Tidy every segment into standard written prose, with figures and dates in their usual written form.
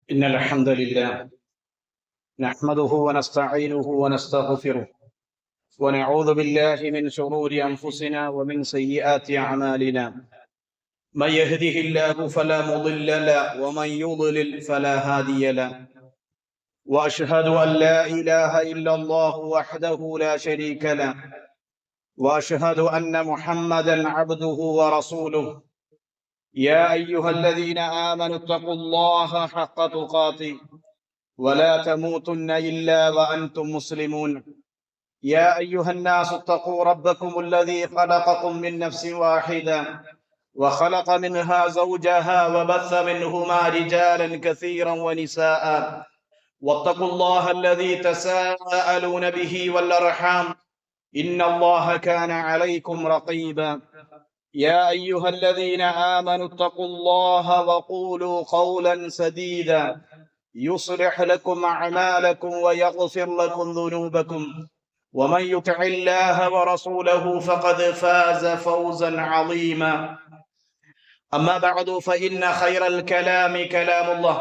إن الحمد لله نحمده ونستعينه ونستغفره ونعوذ بالله من شرور أنفسنا ومن سيئات أعمالنا. من يهده الله فلا مضل له ومن يضلل فلا هادي له. وأشهد أن لا إله إلا الله وحده لا شريك له وأشهد أن محمدا عبده ورسوله. يا أيها الذين آمنوا اتقوا الله حق تقاته ولا تموتن إلا وأنتم مسلمون. يا أيها الناس اتقوا ربكم الذي خلقكم من نفس واحدة وخلق منها زوجها وبث منهما رجالا كثيرا ونساء. واتقوا الله الذي تساءلون به والأرحام إن الله كان عليكم رقيبا. يا أيها الذين آمنوا اتقوا الله وقولوا قولا سديدا يصلح لكم أعمالكم ويغفر لكم ذنوبكم ومن يطع الله ورسوله فقد فاز فوزا عظيما. أما بعد فإن خير الكلام كلام الله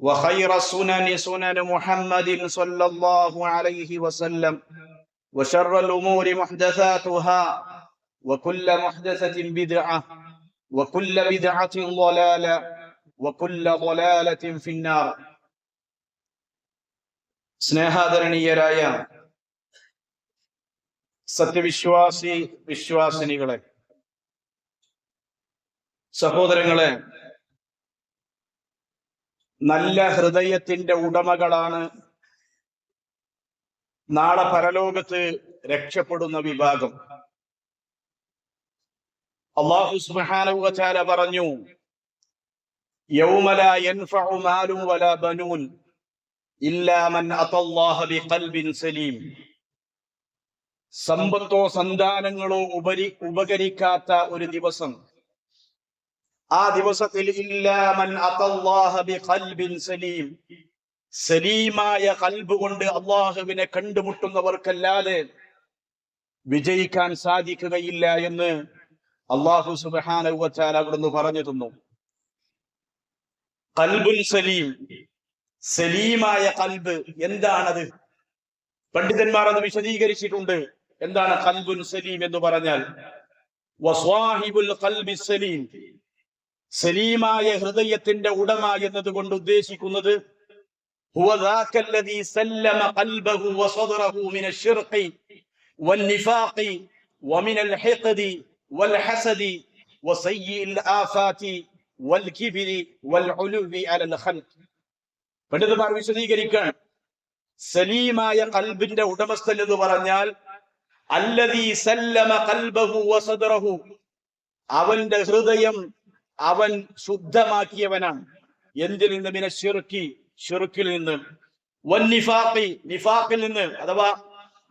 وخير السنن سنن محمد صلى الله عليه وسلم وشر الأمور محدثاتها وكل محدثة بدعة وكل بدعة ضلالة وكل ضلالة في النار. സ്നേഹാദരണീയരായ വിശ്വാസിനികളെ, സഹോദരങ്ങളെ, നല്ല ഹൃദയത്തിന്റെ ഉടമകളാണ് നാളെ പരലോകത്ത് രക്ഷപ്പെടുന്ന വിഭാഗം. അല്ലാഹു സുബ്ഹാനഹു വ തആല പറഞ്ഞു, യൗമ ലാ യൻഫഉ മാലും വലാ ബനൂൻ ഇല്ലാ മൻ അതല്ലാഹ ബിഖൽബിൻ സലീം. സമ്പത്തോ സന്താനങ്ങളോ ഉപകരിക്കാത്ത ഒരു ദിവസം. ആ ദിവസത്തിൽ ഇല്ലാ മൻ അതല്ലാഹ ബിഖൽബിൻ സലീം, സലീമായ ഖൽബ് കൊണ്ട് അല്ലാഹുവിനെ കണ്ടുമുട്ടുന്നവർക്കല്ലാതെ വിജയിക്കാൻ സാധിക്കുകയില്ല എന്ന് അല്ലാഹു സുബ്ഹാനഹു വ തആല അവിടുന്ന് പറഞ്ഞു തന്നു. ഖൽബുൻ സലീം, സലീമായ ഖൽബ് എന്താണത്? പണ്ഡിതന്മാർ അത് വിശദീകരിച്ചിട്ടുണ്ട്. എന്താണ് ഖൽബുൻ സലീം എന്ന് പറഞ്ഞാൽ? വസ്വാഹിബുൽ ഖൽബി സലീം, സലീമായ ഹൃദയത്തിന്റെ ഉടമ എന്നതുകൊണ്ട് ഉദ്ദേശിക്കുന്നത് ഹുവ ദാകല്ലദീ സല്ലമ ഖൽബഹു വസദറഹു മിനശ് ശിർഖി വന്നിഫാഖി വമിനൽ ഹിഖദി വൽഹസദി വസയ്യിൽ ആഫാതി വൽകിബ്രി വൽഉലുവി അലൽ ഖൽഖ്. പണ്ഡിതന്മാർ വിശദീകരിക്കാൻ, സലീമായ ഖൽബിന്റെ ഉടമസ്ഥൻ എന്ന് പറഞ്ഞാൽ അല്ലദീ സല്ലമ ഖൽബഹു വസദറഹു, അവന്റെ ഹൃദയം അവൻ ശുദ്ധമാക്കിയവനാണ്. എന്തിൽ നിന്ന്? മിനശ് ശിർക്കി, ശിർക്കിൽ നിന്ന്, വന്നിഫാഖി, നിഫാഖിൽ നിന്ന് അഥവാ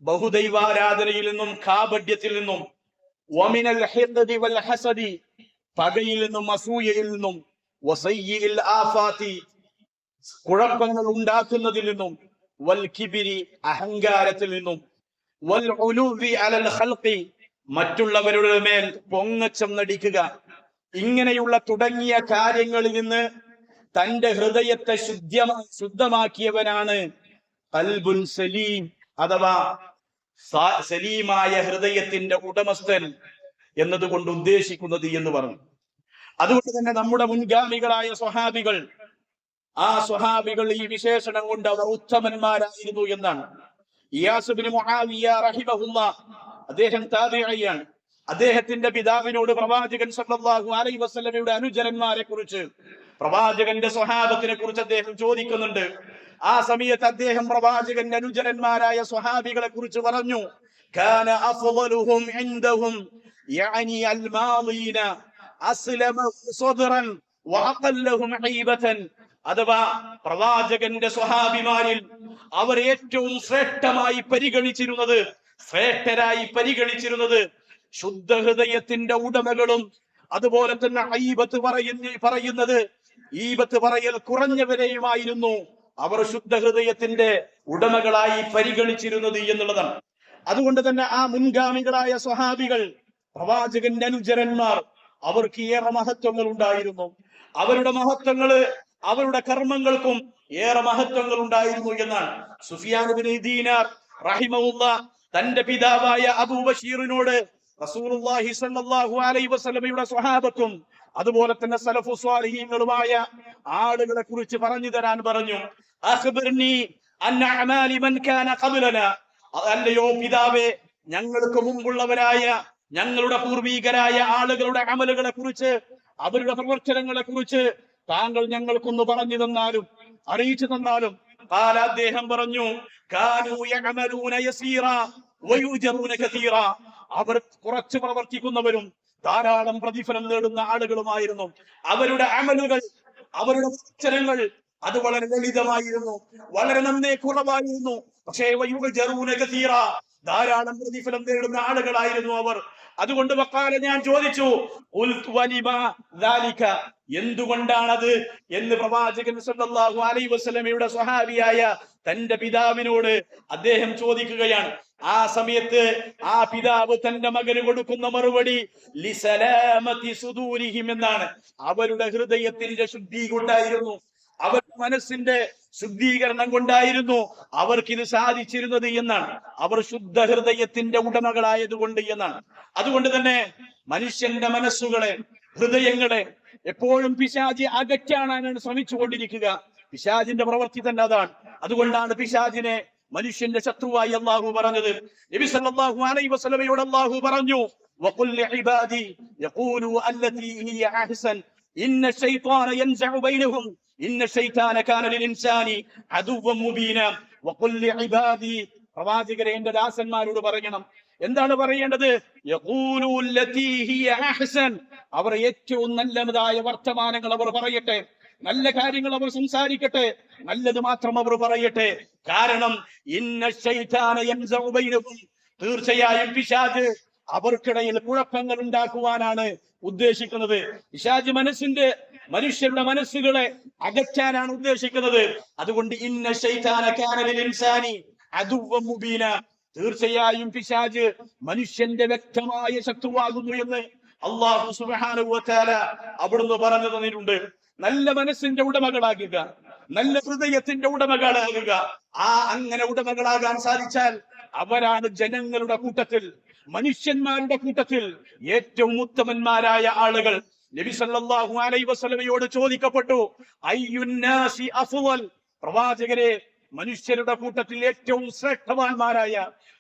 ബഹുദൈവാരാധനയിൽ നിന്നും കാപട്യത്തിൽ നിന്നും, വമിനൽ ഹിഖദി വൽ ഹസദി, പകയിൽ നിന്നും അസൂയയിൽ നിന്നും, വസയ്യിൽ ആഫാതി, കുഴപ്പങ്ങൾ ഉണ്ടാക്കുന്നതിൽ നിന്നും, വൽ കിബിരി, അഹങ്കാരത്തിൽ നിന്നും, വൽ ഉലുവി അലൽ ഖൽഖി, മറ്റുള്ളവരുടെ മേൽ പൊങ്ങച്ചം നടിക്കുക, ഇങ്ങനെയുള്ള തുടങ്ങിയ കാര്യങ്ങളിൽ നിന്ന് തന്റെ ഹൃദയത്തെ ശുദ്ധമാക്കിയവനാണ് ഖൽബുൻ സലീം അഥവാ സലീമായ ഹൃദയത്തിന്റെ ഉടമസ്ഥൻ എന്നതുകൊണ്ട് ഉദ്ദേശിക്കുന്നത് എന്ന് പറഞ്ഞു. അതുകൊണ്ട് തന്നെ നമ്മുടെ മുൻഗാമികളായ സ്വഹാബികൾ, ആ സ്വഹാബികൾ ഈ വിശേഷണം കൊണ്ട് അവർ ഉത്തമന്മാരായിരുന്നു എന്നാണ്. ഇയാസ് ഇബ്നു മുആവിയ റഹിമഹുല്ലാഹ്, അദ്ദേഹം താബിഈയാണ്. അദ്ദേഹത്തിന്റെ പിതാവിനോട് പ്രവാചകൻ സല്ലല്ലാഹു അലൈഹി വസല്ലമയുടെ അനുചരന്മാരെ കുറിച്ച്, പ്രവാചകന്റെ സ്വഹാബത്തിനെ കുറിച്ച് അദ്ദേഹം ചോദിക്കുന്നുണ്ട്. ആ സമയത്ത് അദ്ദേഹം പ്രവാചകന്റെ അനുചരന്മാരായ സ്വഹാബികളെ കുറിച്ച് പറഞ്ഞു, കാന അഫ്ളലുഹും ഇൻദഹും യഅനി അൽമാദീന അസ്ലമ സദ്റൻ വഅഖല്ലഹും ഹൈബതൻ. അഥവാ പ്രവാചകന്റെ സ്വഹാബിമാരിൽ അവർ ഏറ്റവും ശ്രേഷ്ഠരായി പരിഗണിച്ചിരുന്നത് ശുദ്ധ ഹൃദയത്തിന്റെ ഉടമകളും, അതുപോലെ തന്നെ ഈബത്ത് പറയൽ കുറഞ്ഞവരെയുമായിരുന്നു അവർ ശുദ്ധ ഹൃദയത്തിന്റെ ഉടമകളായി പരിഗണിച്ചിരുന്നത് എന്നുള്ളതാണ്. അതുകൊണ്ട് തന്നെ ആ മുൻഗാമികളായ സ്വഹാബികൾ, പ്രവാചകന്റെ അനുചരന്മാർ, അവർക്ക് ഏറെ മഹത്വങ്ങൾ ഉണ്ടായിരുന്നു. അവരുടെ മഹത്വങ്ങള് അവരുടെ കർമ്മങ്ങൾക്കും ഏറെ മഹത്വങ്ങൾ ഉണ്ടായിരുന്നു എന്നാണ്. സുഫിയാൻ ഇബ്നു ദീനാർ റഹിമഹുല്ലാഹ് തന്റെ പിതാവായ അബൂ ബശീറിനോട് റസൂലുള്ളാഹി സ്വല്ലല്ലാഹു അലൈഹി വസല്ലമയുടെ സ്വഹാബത്തും അതുപോലെ തന്നെ സലഫു സ്വാലിഹീങ്ങളുമായ ആളുകളെ കുറിച്ച് പറഞ്ഞു തരാൻ പറഞ്ഞു. അഖ്ബിർനി അൻ അഅമാലി മൻ കാന ഖബ്ലനാ, അല്ലയോ പിതാവേ, ഞങ്ങൾക്ക് മുമ്പുള്ളവരായ ഞങ്ങളുടെ പൂർവീകരായ ആളുകളുടെ അമലുകളെ കുറിച്ച്, അവരുടെ പ്രവർത്തനങ്ങളെ കുറിച്ച് താങ്കൾ ഞങ്ങൾക്കൊന്ന് പറഞ്ഞു തന്നാലും അറിയിച്ചു തന്നാലും. ഖാല, അദ്ദേഹം പറഞ്ഞു, കാനൂ യഅമലൂന യസീറാ വയുജറൂന കസീറാ, അവർ കുറച്ച് പ്രവർത്തിക്കുന്നവരും ധാരാളം പ്രതിഫലം നേടുന്ന ആളുകളുമായിരുന്നു. അവരുടെ അമലുകൾ, അവരുടെ പ്രവർത്തനങ്ങൾ അത് വളരെ ലളിതമായിരുന്നു, വളരെ നന്നേ കുറവായിരുന്നു. പക്ഷേ വയുജറൂന കസീറാ, ധാരാളം പ്രതിഫലം നേടുന്ന ആളുകളായിരുന്നു അവർ. അതുകൊണ്ട് വഖാല, ഞാൻ ചോദിച്ചു, ഖുൽതു വലിമാ ദാലിക, എന്തുകൊണ്ടാണത് എന്ന് പ്രവാചകൻ സല്ലല്ലാഹു അലൈഹി വസല്ലമയുടെ സ്വഹാബിയായ തന്റെ പിതാവിനോട് അദ്ദേഹം ചോദിക്കുകയാണ്. ആ സമയത്ത് ആ പിതാവ് തന്റെ മകന് കൊടുക്കുന്ന മറുപടി ലിസലാമതി സുദൂരിഹിം എന്നാണ്. അവരുടെ ഹൃദയത്തിന്റെ ശുദ്ധി കൊണ്ടായിരുന്നു, അവരുടെ മനസ്സിന്റെ ശുദ്ധീകരണം കൊണ്ടായിരുന്നു അവർക്കിത് സാധിച്ചിരുന്നത് എന്നാണ്. അവർ ശുദ്ധ ഹൃദയത്തിന്റെ ഉടമകളായതുകൊണ്ട് എന്നാണ്. അതുകൊണ്ട് തന്നെ മനുഷ്യന്റെ മനസ്സുകളെ, ഹൃദയങ്ങളെ എപ്പോഴും പിശാചി അകറ്റാനാണ് ശ്രമിച്ചുകൊണ്ടിരിക്കുക. പിശാചിന്റെ പ്രവൃത്തി തന്നെ അതാണ്. അതുകൊണ്ടാണ് പിശാചിനെ മനുഷ്യന്റെ ശത്രുവായി അല്ലാഹു പറഞ്ഞത്. നബി സല്ലല്ലാഹു അലൈഹി വസല്ലമയോട് അല്ലാഹു പറഞ്ഞു, വഖുൽ ലിഇബാദി യഖൂലു അല്ലതി ഹിയ അഹ്സൻ ഇന്ന ശൈത്വാന യൻസഉ ബൈനഹും ഇന്ന ശൈത്താന കാന ലിൽഇൻസാനി അദുവ്വൻ മുബീന. വഖുൽ ലിഇബാദി, പ്രവാചകരെ എന്റെ ദാസന്മാരോട് പറയണം. എന്താണ് പറയേണ്ടത്? യഖൂലു അല്ലതി ഹിയ അഹ്സൻ, അവർ ഏറ്റവും നല്ലതായ വർത്തമാനങ്ങൾ അവർ പറയട്ടെ, നല്ല കാര്യങ്ങൾ അവർ സംസാരിക്കട്ടെ, നല്ലത് മാത്രം അവർ പറയട്ടെ. കാരണം ഇന്ന ശൈത്താന യൻസഉ ബൈനഹും, തീർച്ചയായും പിശാച് അവർക്കിടയിൽ കുഴപ്പങ്ങൾ ഉണ്ടാക്കുവാനാണ് ഉദ്ദേശിക്കുന്നത്. പിശാച് മനുഷ്യരുടെ മനസ്സുകളെ അകറ്റാനാണ് ഉദ്ദേശിക്കുന്നത്. അതുകൊണ്ട് ഇന്ന ശൈത്താന കാന ലിൽ ഇൻസാനി അദുവ്വൻ മുബീന, തീർച്ചയായും പിശാച് മനുഷ്യന്റെ വ്യക്തമായ ശത്രുവാകുന്നു എന്ന് അല്ലാഹു സുബ്ഹാനഹു വ തആല അവിടുന്ന് പറഞ്ഞു തന്നിട്ടുണ്ട്. നല്ല മനസ്സിന്റെ ഉടമകളാകുക, നല്ല ഹൃദയത്തിന്റെ ഉടമകളാകുക. അങ്ങനെ ഉടമകളാകാൻ സാധിച്ചാൽ അവരാണ് ജനങ്ങളുടെ കൂട്ടത്തിൽ, മനുഷ്യന്മാരുടെ കൂട്ടത്തിൽ ഏറ്റവും ഉത്തമന്മാരായ ആളുകൾ. നബി സല്ലല്ലാഹു അലൈഹി വസല്ലമയോട് ചോദിക്കപ്പെട്ടു, അയ്യുന്നാസി അഫ്ളൽ, പ്രവാചകരെ, മനുഷ്യരുടെ കൂട്ടത്തിൽ ഏറ്റവും ശ്രേഷ്ഠവാന്മാരായ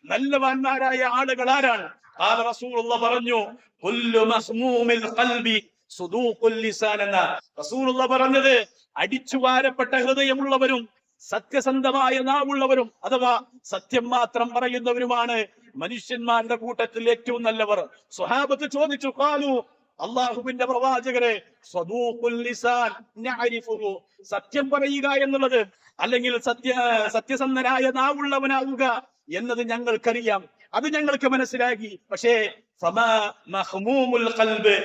നല്ലവാന്മാരായ ആളുകൾ ആരാണ്? ഖാല, റസൂലുള്ളാഹി പറഞ്ഞു, കുല്ലു മസ്മൂമിൽ ഖൽബി സുദൂഖുൽ ലിസാൻ എന്ന. റസൂലുള്ളാഹി പറഞ്ഞത്, അടിച്ചുവാരപ്പെട്ട ഹൃദയമുള്ളവരും സത്യസന്ധമായ നാവുള്ളവരും അഥവാ സത്യം മാത്രം പറയുന്നവരുമാണ് മനുഷ്യന്മാരുടെ കൂട്ടത്തിൽ ഏറ്റവും നല്ലവർ. സ്വഹാബത്ത് ചോദിച്ചു, ഖാലു, അല്ലാഹുവിന്റെ പ്രവാചകരെ, സദൂഖുൽ ലിസാൻ നഅരിഫുഹു, സത്യം പറയുക എന്നുള്ളത് അല്ലെങ്കിൽ സത്യസന്ധനായ നാവുള്ളവനാവുക എന്നത് ഞങ്ങൾക്കറിയാം, അത് ഞങ്ങൾക്ക് മനസ്സിലാക്കി. പക്ഷേ ഫമാ മഹ്മൂമുൽ ഖൽബ്,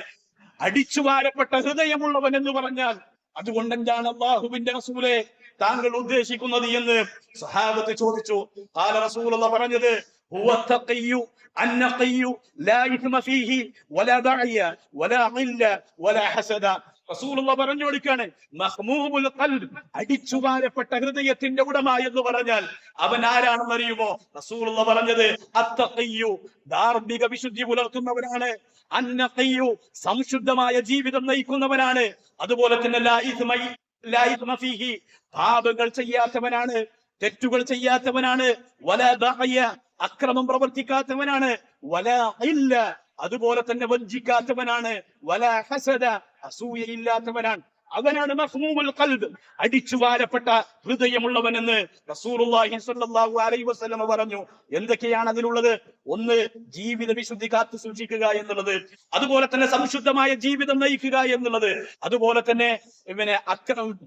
അടിച്ചുവാരപ്പെട്ട ഹൃദയമുള്ളവൻ എന്ന് പറഞ്ഞാൽ അതുകൊണ്ട് എന്താണ് അല്ലാഹുവിന്റെ റസൂലേ താങ്കൾ ഉദ്ദേശിക്കുന്നത് എന്ന് സ്വഹാബത്ത് ചോദിച്ചു. ഖാല, റസൂലുള്ളാഹി പറഞ്ഞത്, ഹുവ തഖിയ്യു അന്നഖിയ്യു ലാ ഇസ്മ ഫീഹി വലാ ദഅയ വലാ ഖില്ല വലാ ഹസദ. റസൂലുള്ളാഹി പറഞ്ഞു കൊടുക്കാണ്, മഹ്മൂമുൽ ഖൽബ്, അടിച്ചുവാരപ്പെട്ട ഹൃദയത്തിന്റെ ഉടമ എന്ന് പറഞ്ഞാൽ അവൻ ആരാണെന്ന് അറിയുമോ? റസൂലുള്ളാഹി പറഞ്ഞത്, അത്തഖിയ്യു, ധാർമ്മിക വിശുദ്ധി പുലർത്തുന്നവനാണ്. അന്നഖിയ്യു, സംശുദ്ധമായ ജീവിതം നയിക്കുന്നവനാണ്. അതുപോലെ തന്നെ ലാ ഇസ്മ ഫീഹി, പാപങ്ങൾ ചെയ്യാത്തവനാണ്, തെറ്റുകൾ ചെയ്യാത്തവനാണ്. വലാ ദഅയ, അക്രമം പ്രവർത്തിക്കാത്തവനാണ്. വലാ ഖില്ല, അതുപോലെ തന്നെ വഞ്ചിക്കാത്തവനാണ്. വലാ ഹസദ, അസൂയയില്ലാത്തവനാണ്. അവനാണ് മഹ്മൂമുൽ ഖൽബ്, അടിച്ചുവാരപ്പെട്ട ഹൃദയമുള്ളവൻ എന്ന് റസൂലുള്ളാഹി സ്വല്ലല്ലാഹു അലൈഹി വസല്ലം പറഞ്ഞു. എന്തൊക്കെയാണ് അതിലുള്ളത്? ഒന്ന്, ജീവിത വിശുദ്ധി കാത്തു സൂക്ഷിക്കുക എന്നുള്ളത്, അതുപോലെ തന്നെ സംശുദ്ധമായ ജീവിതം നയിക്കുക എന്നുള്ളത്, അതുപോലെ തന്നെ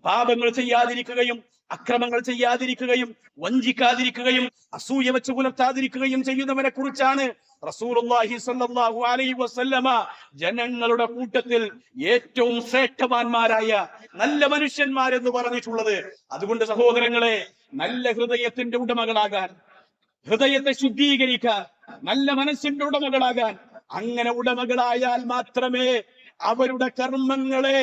പാപങ്ങൾ ചെയ്യാതിരിക്കുകയും അക്രമങ്ങൾ ചെയ്യാതിരിക്കുകയും വഞ്ചിക്കാതിരിക്കുകയും അസൂയ വെച്ച് പുലർത്താതിരിക്കുകയും ചെയ്യുന്നവനെ കുറിച്ചാണ് റസൂലുള്ളാഹി സ്വല്ലല്ലാഹു അലൈഹി വസല്ലമ ജനങ്ങളുടെ കൂട്ടത്തിൽ ഏറ്റവും ശ്രേഷ്ഠവാന്മാരായ നല്ല മനുഷ്യന്മാരെന്ന് പറഞ്ഞിട്ടുള്ളത്. അതുകൊണ്ട് സഹോദരങ്ങളെ, നല്ല ഹൃദയത്തിന്റെ ഉടമകളാകാൻ, ഹൃദയത്തെ ശുദ്ധീകരിക്കാൻ, നല്ല മനസ്സിന്റെ ഉടമകളാകാൻ, അങ്ങനെ ഉടമകളായാൽ മാത്രമേ അവരുടെ കർമ്മങ്ങളെ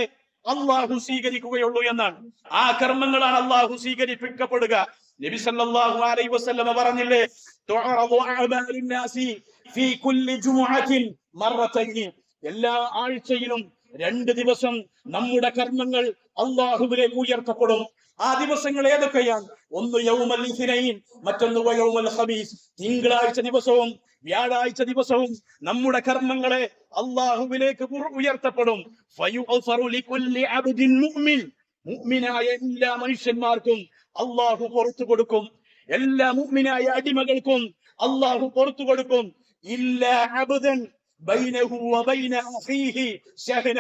അള്ളാഹു സ്വീകരിക്കുകയുള്ളൂ എന്നാണ്. ആ കർമ്മങ്ങളാണ് അള്ളാഹു സ്വീകരിപ്പിക്കപ്പെടുക. നബി സല്ലല്ലാഹു അലൈഹി വസല്ലമ പറഞ്ഞില്ലേ, തുഅറദു അഅമാലുൻ നാസി ഫീ കുല്ലി ജുമുഅത്തിൻ മറത്തൈൻ. എല്ലാ ആഴ്ചയിലും 2 ദിവസം നമ്മുടെ കർമ്മങ്ങൾ അള്ളാഹുവിലേക്ക് ഉയർത്തപ്പെടും. ആ ദിവസങ്ങൾ ഏതൊക്കെയാണ്? ഒന്ന് യൗമൽ ഇസ്നൈൻ, മറ്റൊന്ന് യൗമൽ ഖമീസ്. തിങ്കളാഴ്ച ദിവസവും വ്യാഴാഴ്ച ദിവസവും നമ്മുടെ കർമ്മങ്ങളെ അള്ളാഹുവിലേക്ക് ഉയർത്തപ്പെടും. ഫയുഗ്ഫറു ലികുല്ലി അബ്ദിൻ മുഅ്മിൻ. മുഅ്മിനായ എല്ലാ മനുഷ്യന്മാർക്കും അള്ളാഹു പുറത്തു കൊടുക്കും. എല്ലാ മുഅ്മിനായ അടിമകൾക്കും അള്ളാഹു പുറത്തു കൊടുക്കും. ഇല്ലാ അബ്ദൻ ബൈനഹു വബൈന അഖീഹി ശഹന.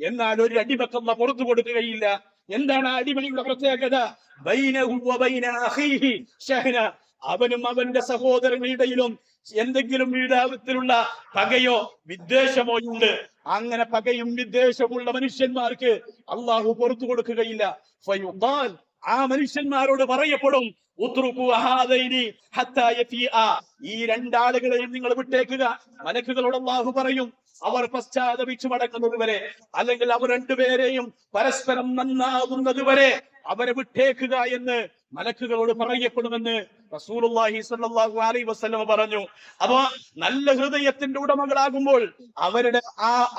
എന്നാൽ ഒരു അടിമക്ക് അല്ലാഹു പുറത്തു കൊടുക്കുകയില്ല. എന്താണ് ആ അടിമയുടെ പ്രത്യേകത? ബൈനഹു വബൈന അഖീഹി ശഹന. അവനും അവന്റെ സഹോദരനിടയിലും എന്തെങ്കിലും വിധത്തിലുള്ള പകയോ വിദ്വേഷമോ ഉണ്ട്. അങ്ങനെ പകയും വിദ്വേഷമുള്ള മനുഷ്യന്മാർക്ക് അള്ളാഹു പുറത്തു കൊടുക്കുകയില്ല. ഫയുഖാൽ, ആ മനുഷ്യന്മാരോട് പറയപ്പെടും, ഈ 2 ആളുകളെയും നിങ്ങൾ വിട്ടേക്കുക. മലക്കുകളോട് അല്ലാഹു പറയും, അവർ പശ്ചാത്തപിച്ചു മടങ്ങുന്നത് വരെ, അല്ലെങ്കിൽ അവർ 2 പേരെയും പരസ്പരം നന്നാകുന്നത് വരെ അവരെ വിട്ടേക്കുക എന്ന് മലക്കുകളോട് പറയപ്പെടുമെന്ന് റസൂലുള്ളാഹി സ്വല്ലല്ലാഹു അലൈഹി വസല്ലം പറഞ്ഞു. അപ്പൊ നല്ല ഹൃദയത്തിന്റെ ഉടമകളാകുമ്പോൾ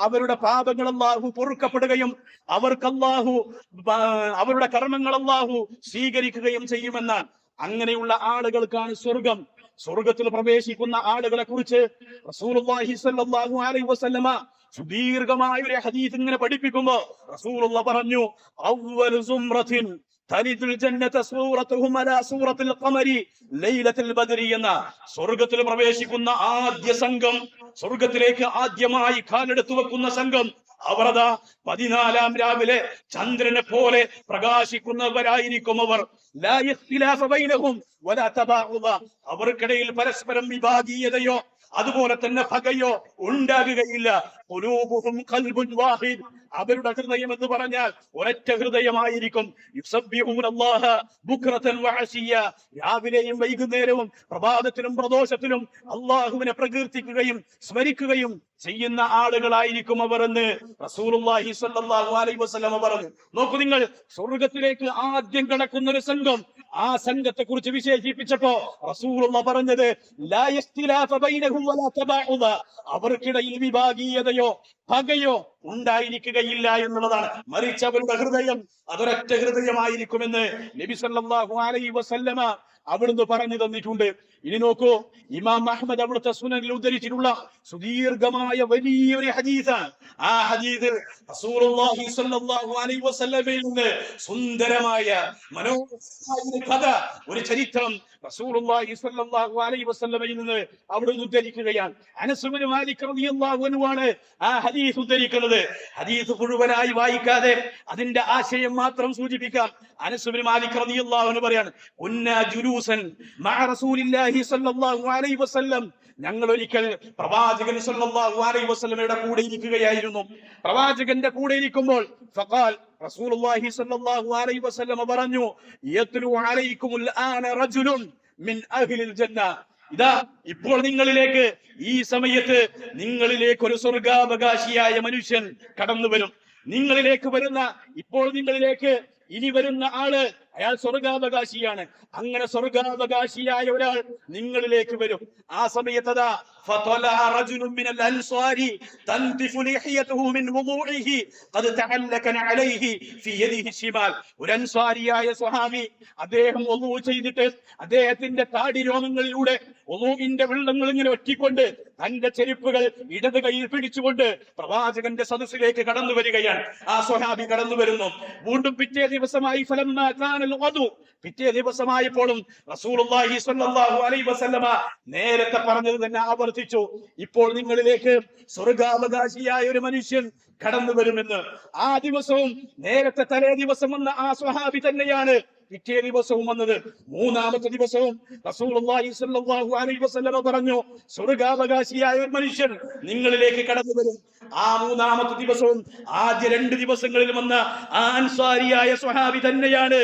അവരുടെ പാപങ്ങൾ അല്ലാഹു പൊറുക്കപ്പെടുകയും അവർക്ക് അല്ലാഹു അവരുടെ കർമ്മങ്ങൾ അല്ലാഹു സ്വീകരിക്കുകയും ചെയ്യുമെന്നാണ്. അങ്ങനെയുള്ള ആളുകൾക്കാണ് സ്വർഗം. സ്വർഗത്തിൽ പ്രവേശിക്കുന്ന ആളുകളെ കുറിച്ച് റസൂലുള്ളാഹി സ്വല്ലല്ലാഹു അലൈഹി വസല്ലമ സുദീർഘമായ ഒരു ഹദീസ് ഇങ്ങനെ പഠിപ്പിക്കുമ്പോ റസൂലുള്ള പറഞ്ഞു, അവ്വലു സുംറത്തിൻ തരിദുൽ ജന്നത സൂറത്തുഹും അലാ സൂറത്തുൽ ഖമരി ലൈലത്തുൽ ബദ്രി എന്ന സ്വർഗത്തിൽ പ്രവേശിക്കുന്ന ആദ്യ സംഘം, സ്വർഗത്തിലേക്ക് ആദ്യമായി കാലെടുത്തു വെക്കുന്ന സംഘം, അവരതാ 14-ാം രാവിലെ ചന്ദ്രനെ പോലെ പ്രകാശിക്കുന്നവരായിരിക്കും. അവർ ലാ ഇഖ്തിലാഫ ബൈനഹും വലാ തബാഉദ. അവർക്കിടയിൽ പരസ്പരം വിഭാഗീയതയോ അതുപോലെ തന്നെ പകയോ ഉണ്ടാകുകയില്ല. ഖുലൂബുഹും ഖൽബുൻ വാഹിദ്. അവരുടെ ഹൃദയം എന്ന് പറഞ്ഞാൽ ഒരൊറ്റ ഹൃദയമായിരിക്കും. യുസബ്ബിഹൂനല്ലാഹ ബുക്റതൻ വഅശിയ. രാവിലെയും വൈകുന്നേരവും പ്രഭാതത്തിലും പ്രദോഷത്തിലും അല്ലാഹുവിനെ പ്രകീർത്തിക്കുകയും സ്മരിക്കുകയും ചെയ്യുന്ന ആളുകളായിരിക്കും അവർ എന്ന് റസൂലുള്ളാഹി സ്വല്ലല്ലാഹു അലൈഹി വസല്ലം പറഞ്ഞു. നോക്കൂ നിങ്ങൾ, സ്വർഗത്തിലേക്ക് ആദ്യം കടക്കുന്ന ഒരു സംഘം, ആ സംഘത്തെ കുറിച്ച് വിശേഷിപ്പിച്ചപ്പോ റസൂലുള്ള പറഞ്ഞത് ലാ ഇഖ്തിലാഫ ബൈനഹും വലാ തബാഉദ. അവർക്കിടയിൽ വിഭാഗീയതയോ പകയോ ഉണ്ടായിരിക്കുകയില്ല എന്നുള്ളതാണ്. മറിച്ച് അവരുടെ ഹൃദയം അതൊരൊറ്റ ഹൃദയമായിരിക്കുമെന്ന് നബി സല്ലല്ലാഹു അലൈഹി വസല്ലമ അവിടുന്ന് പറഞ്ഞു തന്നിട്ടുണ്ട്. ഇനി നോക്കൂ, ഇമാം അഹ്മദ് അവിടുത്തെ സുനനിൽ ഉദ്ധരിച്ചിട്ടുള്ള സുദീർഘമായ വലിയൊരു ഹദീസാണ്. ആ ഹദീസിൽ റസൂലുള്ളാഹി സ്വല്ലല്ലാഹു അലൈഹി വസല്ലമയിൽ നിന്ന് സുന്ദരമായ മനോഹരമായ ഒരു കഥ, ഒരു ചരിത്രം റസൂലുള്ളാഹി സ്വല്ലല്ലാഹു അലൈഹി വസല്ലമയിൽ നിന്ന് അവിടുന്ന് ഉദ്ധരിക്കുകയാണ്. അനസ് ഇബ്നു മാലിക് റളിയല്ലാഹു അൻഹു ആണ് ആ ഹദീസ് ഉദ്ധരിക്കുന്നത്. ഹദീസ് മുഴുവനായി വായിക്കാതെ അതിന്റെ ആശയം മാത്രം സൂചിപ്പിക്കാം. അനസ് ഇബ്നു മാലിക് റളിയല്ലാഹു അൻഹു പറയാണ്, കുന്നാ ജുലൂസൻ മഅ റസൂലില്ലാഹി സ്വല്ലല്ലാഹു അലൈഹി വസല്ലം. ഞങ്ങൾ ഒരിക്കൽ പ്രവാചകൻ സ്വല്ലല്ലാഹു അലൈഹി വസല്ലമയുടെ കൂടെ ഇരിക്കുകയായിരുന്നു. പ്രവാചകന്റെ കൂടെ ഇരിക്കുമ്പോൾ ഫഖാൽ, റസൂലുള്ളാഹി സ്വല്ലല്ലാഹു അലൈഹി വസല്ലം പറഞ്ഞു, യത്ലു അലൈക്കുമുൽ ആന റജുലുൻ മിൻ അഹ്ലിൽ ജന്ന. ഇതാ ഇപ്പോൾ നിങ്ങളിലേക്ക്, ഈ സമയത്ത് നിങ്ങളിലേക്ക് ഒരു സ്വർഗാവകാശിയായ മനുഷ്യൻ കടന്നു വരും. നിങ്ങളിലേക്ക് വരുന്ന, ഇപ്പോൾ നിങ്ങളിലേക്ക് ഇനി വരുന്ന ആള്, അയാൾ സ്വർഗാവകാശിയാണ്. അങ്ങനെ സ്വർഗാവകാശിയായ ഒരാൾ നിങ്ങളിലേക്ക് വരും. ആ സമയത്തതാ فطلع رجل من الأنصار تنتف لحيته من وضوعه قد تعلق عليه في يده الشمال. ഒരു അൻസാരിയായ സ്വഹാബി, അദ്ദേഹം വളൂ ചെയ്തിട്ട് അദ്ദേഹത്തിന്റെ താടി രോമങ്ങളിലൂടെ വളൂവിന്റെ വെള്ളങ്ങൾ ഇങ്ങനെ ഒറ്റിക്കൊണ്ട് തന്റെ ചെരുപ്പുകൾ ഇടത് കൈയിൽ പിടിച്ചുകൊണ്ട് പ്രവാചകന്റെ സദസ്സിലേക്ക് കടന്നു വരികയാണ്. ആ സ്വഹാബി കടന്നു വരുന്നു. വീണ്ടും പിറ്റേ ദിവസമായി ഫലമ്മാ കാനൽ ഗദു, പിറ്റേ ദിവസമായപ്പോഴും റസൂലുള്ളാഹി സ്വല്ലല്ലാഹു അലൈഹി വസല്ലമ നേരത്തെ പറഞ്ഞത് തന്നെ ആവർത്തിച്ചു, ഇപ്പോൾ നിങ്ങളിലേക്ക് സ്വർഗാവകാശിയായ ഒരു മനുഷ്യൻ കടന്നു വരുമെന്ന്. ആ ദിവസവും നേരത്തെ തലേ ദിവസം വന്ന ആ സ്വഹാബി തന്നെയാണ് പിറ്റേ ദിവസവും വന്നത്. മൂന്നാമത്തെ ദിവസവും റസൂലുള്ളാഹി സ്വല്ലല്ലാഹു അലൈഹി വസല്ലം പറഞ്ഞു, സ്വർഗാവകാശിയായ ഒരു മനുഷ്യൻ നിങ്ങളിലേക്ക് കടന്നു വരും. ആ മൂന്നാമത്തെ ദിവസവും ആദ്യ 2 ദിവസങ്ങളിൽ വന്ന ആ അൻസാരിയായ സ്വഹാബി തന്നെയാണ്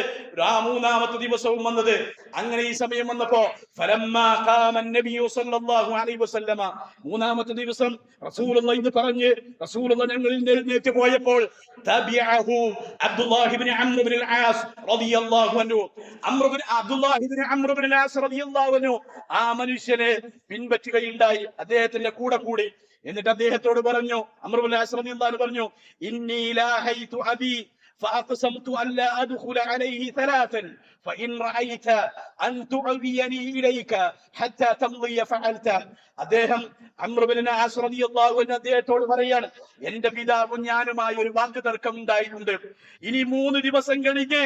ആ മൂന്നാമത്തെ ദിവസവും വന്നത്. അങ്ങനെ ഈ സമയം വന്നപ്പോ ഫലമ്മാ ഖാമൻ നബിയു സ്വല്ലല്ലാഹു അലൈഹി വസല്ലമ, മൂന്നാമത്തെ ദിവസം റസൂലുള്ളാഹി ഇത് പറഞ്ഞ് റസൂലുള്ളാഹി ഞങ്ങളിൽ എഴുന്നേറ്റ് പോയപ്പോൾ തബിഅഹു അബ്ദുല്ലാഹി ഇബ്നു അംർ ഇബ്നുൽ ആസ് റളിയല്ലാഹു അൻഹു, അബ്ദുല്ലാഹി ഇബ്നു അംർ ഇബ്നുൽ ആസ് റളിയല്ലാഹു അൻഹു ആ മനുഷ്യനെ പിൻപറ്റുകയുണ്ടായി, അദ്ദേഹത്തിന്റെ കൂടെ കൂടി. എന്നിട്ട് അദ്ദേഹത്തോട് പറഞ്ഞു, അംർ ഇബ്നുൽ ആസ് റളിയല്ലാഹു അൻഹു പറഞ്ഞു, ഇന്നി ലാഹൈതു അബി فأقسمت ألا أدخل عليه ثلاثا فإن رأيت أن تعويني إليك حتى تمضي فعلت. അദ്ദേഹം അംർ ഇബ്നു ആസ് റളിയല്ലാഹു അൻഹു അദ്ദേഹത്തോട് പറയാണ്, എന്റെ പിതാവും ഞാനുമായി ഒരു വാക്ക് തർക്കം ഉണ്ടായിട്ടുണ്ട്. ഇനി 3 ദിവസം കഴിഞ്ഞ്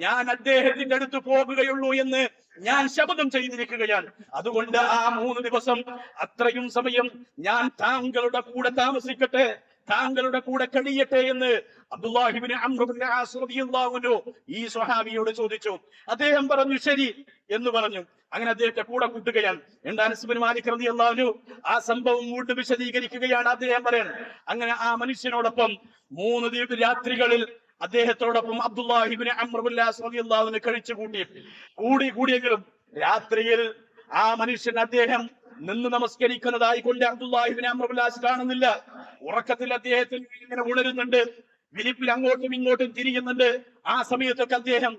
ഞാൻ അദ്ദേഹത്തിന്റെ അടുത്ത് പോകുകയുള്ളൂ എന്ന് ഞാൻ ശപഥം ചെയ്തിരിക്കുകയാണ്. അതുകൊണ്ട് ആ 3 ദിവസം അത്രയും സമയം ഞാൻ താങ്കളുടെ കൂടെ താമസിക്കട്ടെ, താങ്കളുടെ കൂടെ കഴിയട്ടെ എന്ന് അബ്ദുല്ലാഹി ഇബ്നു അംർ ഇബ്നു ആസ് റളിയല്ലാഹു അൻഹു ഈ സ്വഹാബിയോട് ചോദിച്ചു. അദ്ദേഹം പറഞ്ഞു ശരി എന്ന് പറഞ്ഞു. അങ്ങനെ അദ്ദേഹത്തെ കൂടെ കൂട്ടുകയാണ്. അനസ് ഇബ്നു മാലിക് റളിയല്ലാഹു അൻഹു ആ സംഭവം വീണ്ടും വിശദീകരിക്കുകയാണ്. അദ്ദേഹം പറയുന്നത്, അങ്ങനെ ആ മനുഷ്യനോടൊപ്പം 3 രാത്രികളിൽ അദ്ദേഹത്തോടൊപ്പം അബ്ദുല്ലാഹി ഇബ്നു അംർ ഇബ്നു ആസ് റളിയല്ലാഹു അൻഹു കഴിച്ചു കൂടിയെങ്കിലും രാത്രിയിൽ ആ മനുഷ്യൻ അദ്ദേഹം നിന്ന് നമസ്കരിക്കുന്നതായി കൊണ്ട് അബ്ദുല്ലാഹി ഇബ്നു അംർ ഇബ്നു ആസ് കാണുന്നില്ല. ഉറക്കത്തിൽ അദ്ദേഹത്തിന് ഇങ്ങനെ ഉണരുന്നുണ്ട്, വിരിപ്പിൽ അങ്ങോട്ടും ഇങ്ങോട്ടും തിരിയുന്നുണ്ട്. ആ സമയത്തൊക്കെ അദ്ദേഹം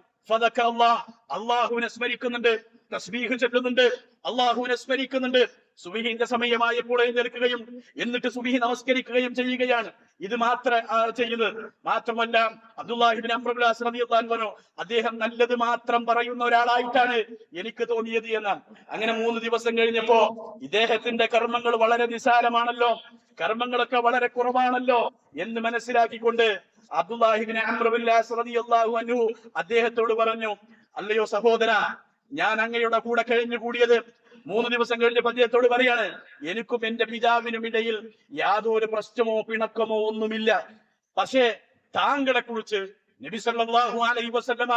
അള്ളാഹുവിനെ സ്മരിക്കുന്നുണ്ട്, തസ്ബീഹ് ചൊല്ലുന്നുണ്ട്, അള്ളാഹുവിനെ സ്മരിക്കുന്നുണ്ട്. സുബ്ഹിന്റെ സമയമായപ്പോൾ എഴുന്നേൽക്കുകയും എന്നിട്ട് സുബ്ഹി നമസ്കരിക്കുകയും ചെയ്യുകയാണ്. ഇത് ചെയ്യുന്നത് മാത്രമല്ല, അബ്ദുല്ലാഹി ഇബ്നു അംർ ഇബ്നു ആസ് റളിയല്ലാഹു അൻഹു പറഞ്ഞു, അദ്ദേഹം നല്ലത് മാത്രം പറയുന്ന ഒരാളായിട്ടാണ് എനിക്ക് തോന്നിയത് എന്നാണ്. അങ്ങനെ 3 ദിവസം കഴിഞ്ഞപ്പോ ഇദ്ദേഹത്തിന്റെ കർമ്മങ്ങൾ വളരെ നിസാരമാണല്ലോ, കർമ്മങ്ങളൊക്കെ വളരെ കുറവാണല്ലോ എന്ന് മനസ്സിലാക്കിക്കൊണ്ട് അബ്ദുല്ലാഹി ഇബ്നു അംർ ഇബ്നു ആസ് റളിയല്ലാഹു അൻഹു അദ്ദേഹത്തോട് പറഞ്ഞു, അല്ലയോ സഹോദര, ഞാൻ അങ്ങയുടെ കൂടെ കഴിഞ്ഞുകൂടിയത് 3 ദിവസം കഴിഞ്ഞപ്പോൾ അദ്ദേഹത്തോട് പറയാണ്, എനിക്കും എന്റെ പിതാവിനും ഇടയിൽ യാതൊരു പ്രശ്നമോ പിണക്കമോ ഒന്നുമില്ല. പക്ഷേ താങ്കളെ കുറിച്ച് നബി സല്ലല്ലാഹു അലൈഹി വസല്ലമ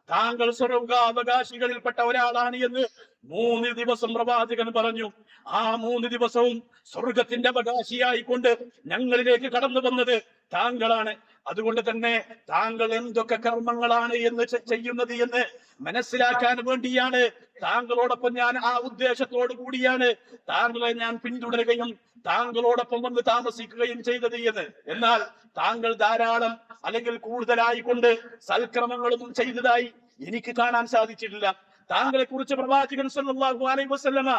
താങ്കൾ സ്വർഗാവകാശികളിൽപ്പെട്ട ഒരാളാണ് എന്ന് 3 ദിവസം പ്രവാചകൻ പറഞ്ഞു. ആ 3 ദിവസവും സ്വർഗത്തിന്റെ അവകാശിയായിക്കൊണ്ട് ഞങ്ങളിലേക്ക് കടന്നു വന്നത് താങ്കളാണ്. അതുകൊണ്ട് തന്നെ താങ്കൾ എന്തൊക്കെ കർമ്മങ്ങളാണ് എന്ന് ചെയ്യുന്നത് എന്ന് മനസ്സിലാക്കാൻ വേണ്ടിയാണ് താങ്കളോടൊപ്പം ഞാൻ ആ ഉദ്ദേശത്തോടു കൂടിയാണ് താങ്കളെ ഞാൻ പിന്തുടരുകയും താങ്കളോടൊപ്പം വന്ന് താമസിക്കുകയും ചെയ്തത് എന്ന്. എന്നാൽ താങ്കൾ ധാരാളം അല്ലെങ്കിൽ കൂടുതലായി കൊണ്ട് സൽക്രമങ്ങളൊന്നും ചെയ്തതായി എനിക്ക് കാണാൻ സാധിച്ചിട്ടില്ല. താങ്കളെ കുറിച്ച് പ്രവാചകൻ സല്ലല്ലാഹു അലൈഹി വസല്ലമ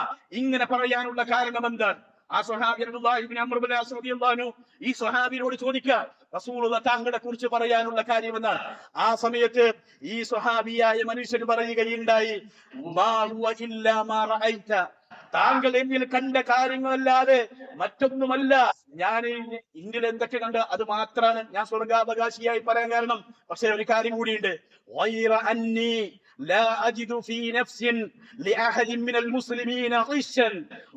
ഇങ്ങനെ പറയാനുള്ള കാരണം എന്താണ്? ആ സ്വഹാബി അബ്ദുല്ലാഹി ഇബ്നു അംർ ഇബ്നു ആസ് റളിയല്ലാഹു അൻഹു ഈ സ്വഹാബിയോട് ചോദിക്കുക, റസൂലുള്ളാഹി താങ്കളെ കുറിച്ച് പറയാനുള്ള കാര്യം എന്താണ്? ആ സമയത്ത് ഈ സ്വഹാബിയായ മനുഷ്യൻ പറയുകയുണ്ടായി, മാ ഹുവ ഇല്ലാ മാ റഅയ്ത, താങ്കൾ എന്നിൽ കണ്ട കാര്യങ്ങളല്ലാതെ മറ്റൊന്നുമല്ല. ഞാൻ ഇന്ത്യയിൽ എന്തൊക്കെ കണ്ട് അത് മാത്രമാണ് ഞാൻ സ്വർഗാവകാശിയായി പറയാൻ കാരണം. പക്ഷെ ഒരു കാര്യം കൂടിയുണ്ട്, ഗൈറ അന്നി لا أجد في نفس لأحد من المسلمين غشا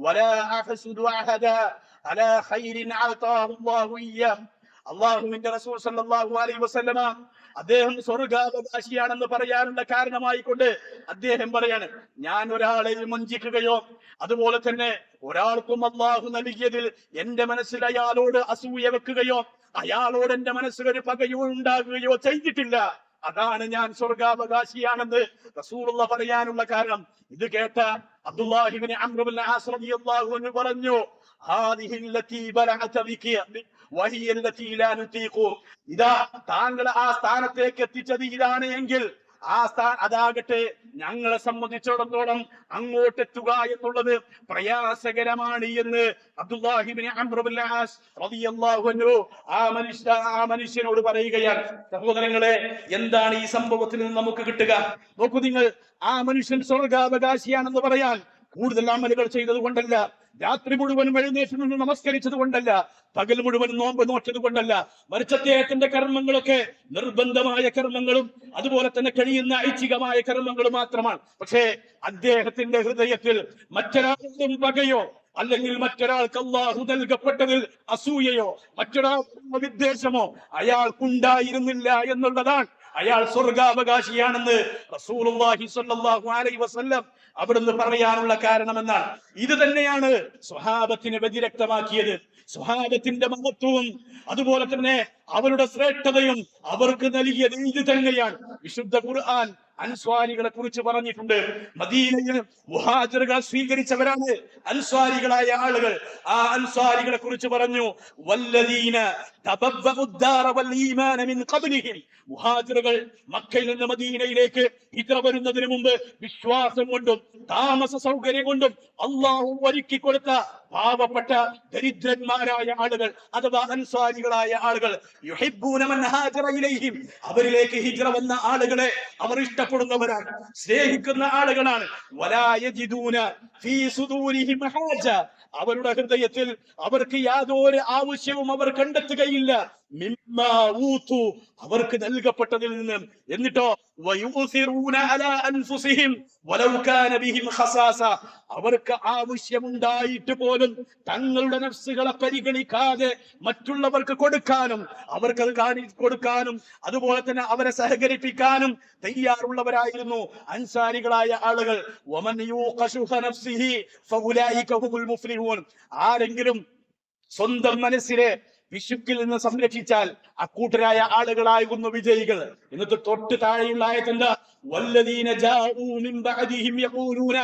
ولا أحسد أحدا على خير أعطاه الله إياه. അള്ളാഹുവിന്റെ റസൂൽ സല്ലല്ലാഹു അലൈഹി വസല്ലമ അദ്ദേഹം സ്വർഗാവകാശിയാണെന്ന് പറയാനുള്ള കാരണമായിക്കൊണ്ട് അദ്ദേഹം പറയാണ്, ഞാൻ ഒരാളെ വഞ്ചിക്കുകയോ അതുപോലെ തന്നെ ഒരാൾക്കും അള്ളാഹു നൽകിയതിൽ എന്റെ മനസ്സിൽ അയാളോട് അസൂയ വെക്കുകയോ അയാളോട് എന്റെ മനസ്സിൽ ഒരു പകയോ ഉണ്ടാകുകയോ ചെയ്തിട്ടില്ല. അതാണ് ഞാൻ സ്വർഗാവകാശിയാണെന്ന് റസൂലുള്ളാഹി പറയാനുള്ള കാരണം. ഇത് കേട്ട അബ്ദുല്ലാഹി ഇബ്നു അംർ ഇബ്നു ആസ് റളിയല്ലാഹു അൻഹു പറഞ്ഞു, ഹാദിഹി അല്ലതി ബലഅത ബിക വഹിയ അല്ലതി ലാ നുതീഖു. ഇതാ താങ്കൾ ആ സ്ഥാനത്തേക്ക് എത്തിച്ചത് ഇതാണ് എങ്കിൽ അതാകട്ടെ ഞങ്ങളെ സംബന്ധിച്ചിടത്തോളം അങ്ങോട്ടെത്തുക എന്നുള്ളത് പ്രയാസകരമാണ് എന്ന് അബ്ദുല്ലാഹി ഇബ്നു അംർ ഇബ്നു ആസ് റളിയല്ലാഹു അൻഹു ആ മനുഷ്യനോട് പറയുകയാണ്. സഹോദരങ്ങളെ, എന്താണ് ഈ സംഭവത്തിൽ നിന്ന് നമുക്ക് കിട്ടുക? നോക്കൂ നിങ്ങൾ, ആ മനുഷ്യൻ സ്വർഗാവകാശിയാണെന്ന് പറയാൻ കൂടുതൽ അമലുകൾ ചെയ്തത് കൊണ്ടല്ല, രാത്രി മുഴുവൻ എഴുന്നേറ്റ് നിന്ന് നമസ്കരിച്ചത് കൊണ്ടല്ല, പകൽ മുഴുവൻ നോമ്പ് നോറ്റത് കൊണ്ടല്ല, മറിച്ച് അദ്ദേഹത്തിന്റെ കർമ്മങ്ങളൊക്കെ നിർബന്ധമായ കർമ്മങ്ങളും അതുപോലെ തന്നെ കഴിയുന്ന ഐച്ഛികമായ കർമ്മങ്ങളും മാത്രമാണ്. പക്ഷേ അദ്ദേഹത്തിന്റെ ഹൃദയത്തിൽ മറ്റൊരാളും പകയോ അല്ലെങ്കിൽ മറ്റൊരാൾക്ക് അല്ലാഹു നൽകപ്പെട്ടതിൽ അസൂയയോ മറ്റൊരാൾക്ക് വിദ്വേഷമോ അയാൾക്കുണ്ടായിരുന്നില്ല എന്നുള്ളതാണ് അയാൾ സ്വർഗാവകാശിയാണെന്ന് റസൂലുള്ളാഹി സ്വല്ലല്ലാഹു അലൈഹി വസല്ലം അവിടുന്ന് പറയാനുള്ള കാരണമെന്നാണ്. ഇത് തന്നെയാണ് സ്വഹാബത്തിനെ വ്യതിരക്തമാക്കിയത്. സ്വഹാബത്തിന്റെ മഹത്വവും അതുപോലെ തന്നെ അവരുടെ ശ്രേഷ്ഠതയും അവർക്ക് നൽകിയത് ഇത് തന്നെയാണ്. വിശുദ്ധ ഖുർആൻ അൻസ്വാരികളെ കുറിച്ച് പറഞ്ഞിട്ടുണ്ട്. മദീനയിൽ മുഹാജിറുകൾ സ്വീകരിച്ചവരാണ് അൻസ്വാരികളായ ആളുകൾ. ആ അൻസ്വാരികളെ കുറിച്ച് പറഞ്ഞു, വല്ലദീന തബവ്വഉദ്ദാറ വൽ ഈമാന മിൻ ഖബ്ലിഹിം. മുഹാജിറുകൾ മക്കയിൽ നിന്ന് മദീനയിലേക്ക് ഹിജ്റ വരുന്നതിന് മുമ്പ് വിശ്വാസം കൊണ്ടും താമസ സൗകര്യം കൊണ്ടും അള്ളാഹു ഒരുക്കി കൊടുത്ത പാവപ്പെട്ട ദരിദ്രന്മാരായ ആളുകൾ അഥവാ അൻസ്വാരികളായ ആളുകൾ. യുഹിബ്ബൂന മൻ ഹാജറ ഇലൈഹിം. അവരിലേക്ക് ഹിജ്റ വന്ന ആളുകളെ അവർ ഇഷ്ടപ്പെടുന്നവരാണ്, സ്നേഹിക്കുന്ന ആളുകളാണ്. വലാ യജിദൂന ഫീ സുദൂരിഹിം ഹാജ. അവരുടെ ഹൃദയത്തിൽ അവർക്ക് യാതൊരു ആവശ്യവും അവർ കണ്ടെത്തുകയില്ല. മിമ്മാ ഊതു. അവർക്ക് നൽകപ്പെട്ടതിൽ നിന്ന്. എന്നിട്ടോ വയുസിറൂന അലാ അൻഫുസിഹിം വലൗ കാന ബിഹിം ഖസാസ. അവർക്ക് ആവശ്യമുണ്ടായിട്ട് പോലും തങ്ങളുടെ നഫ്സുകളെ പരിഗണിക്കാതെ മറ്റുള്ളവർക്ക് കൊടുക്കാനും അവർക്കത് കൊടുക്കാനും അതുപോലെ തന്നെ അവരെ സഹകരിപ്പിക്കാനും തയ്യാറുള്ളവരായിരുന്നു അൻസാരികളായ ആളുകൾ. വമൻ യൂഖ ശുഹ നഫ്സിഹി ഫഉലൈക ഹുമുൽ മുഫ്ലിഹൂൻ. ആരെങ്കിലും സ്വന്തം മനസ്സിനെ വിശുക്കിൽ നിന്ന് സംരക്ഷിച്ചാൽ അക്കൂട്ടരായ ആളുകളാകുന്നു വിജയികൾ. എന്നിട്ട് തൊട്ട് താഴെയുള്ള ആയതെന്താ? വല്ലദീന ജാഊ മിൻ ബഅദിഹിം യഖൂലൂന.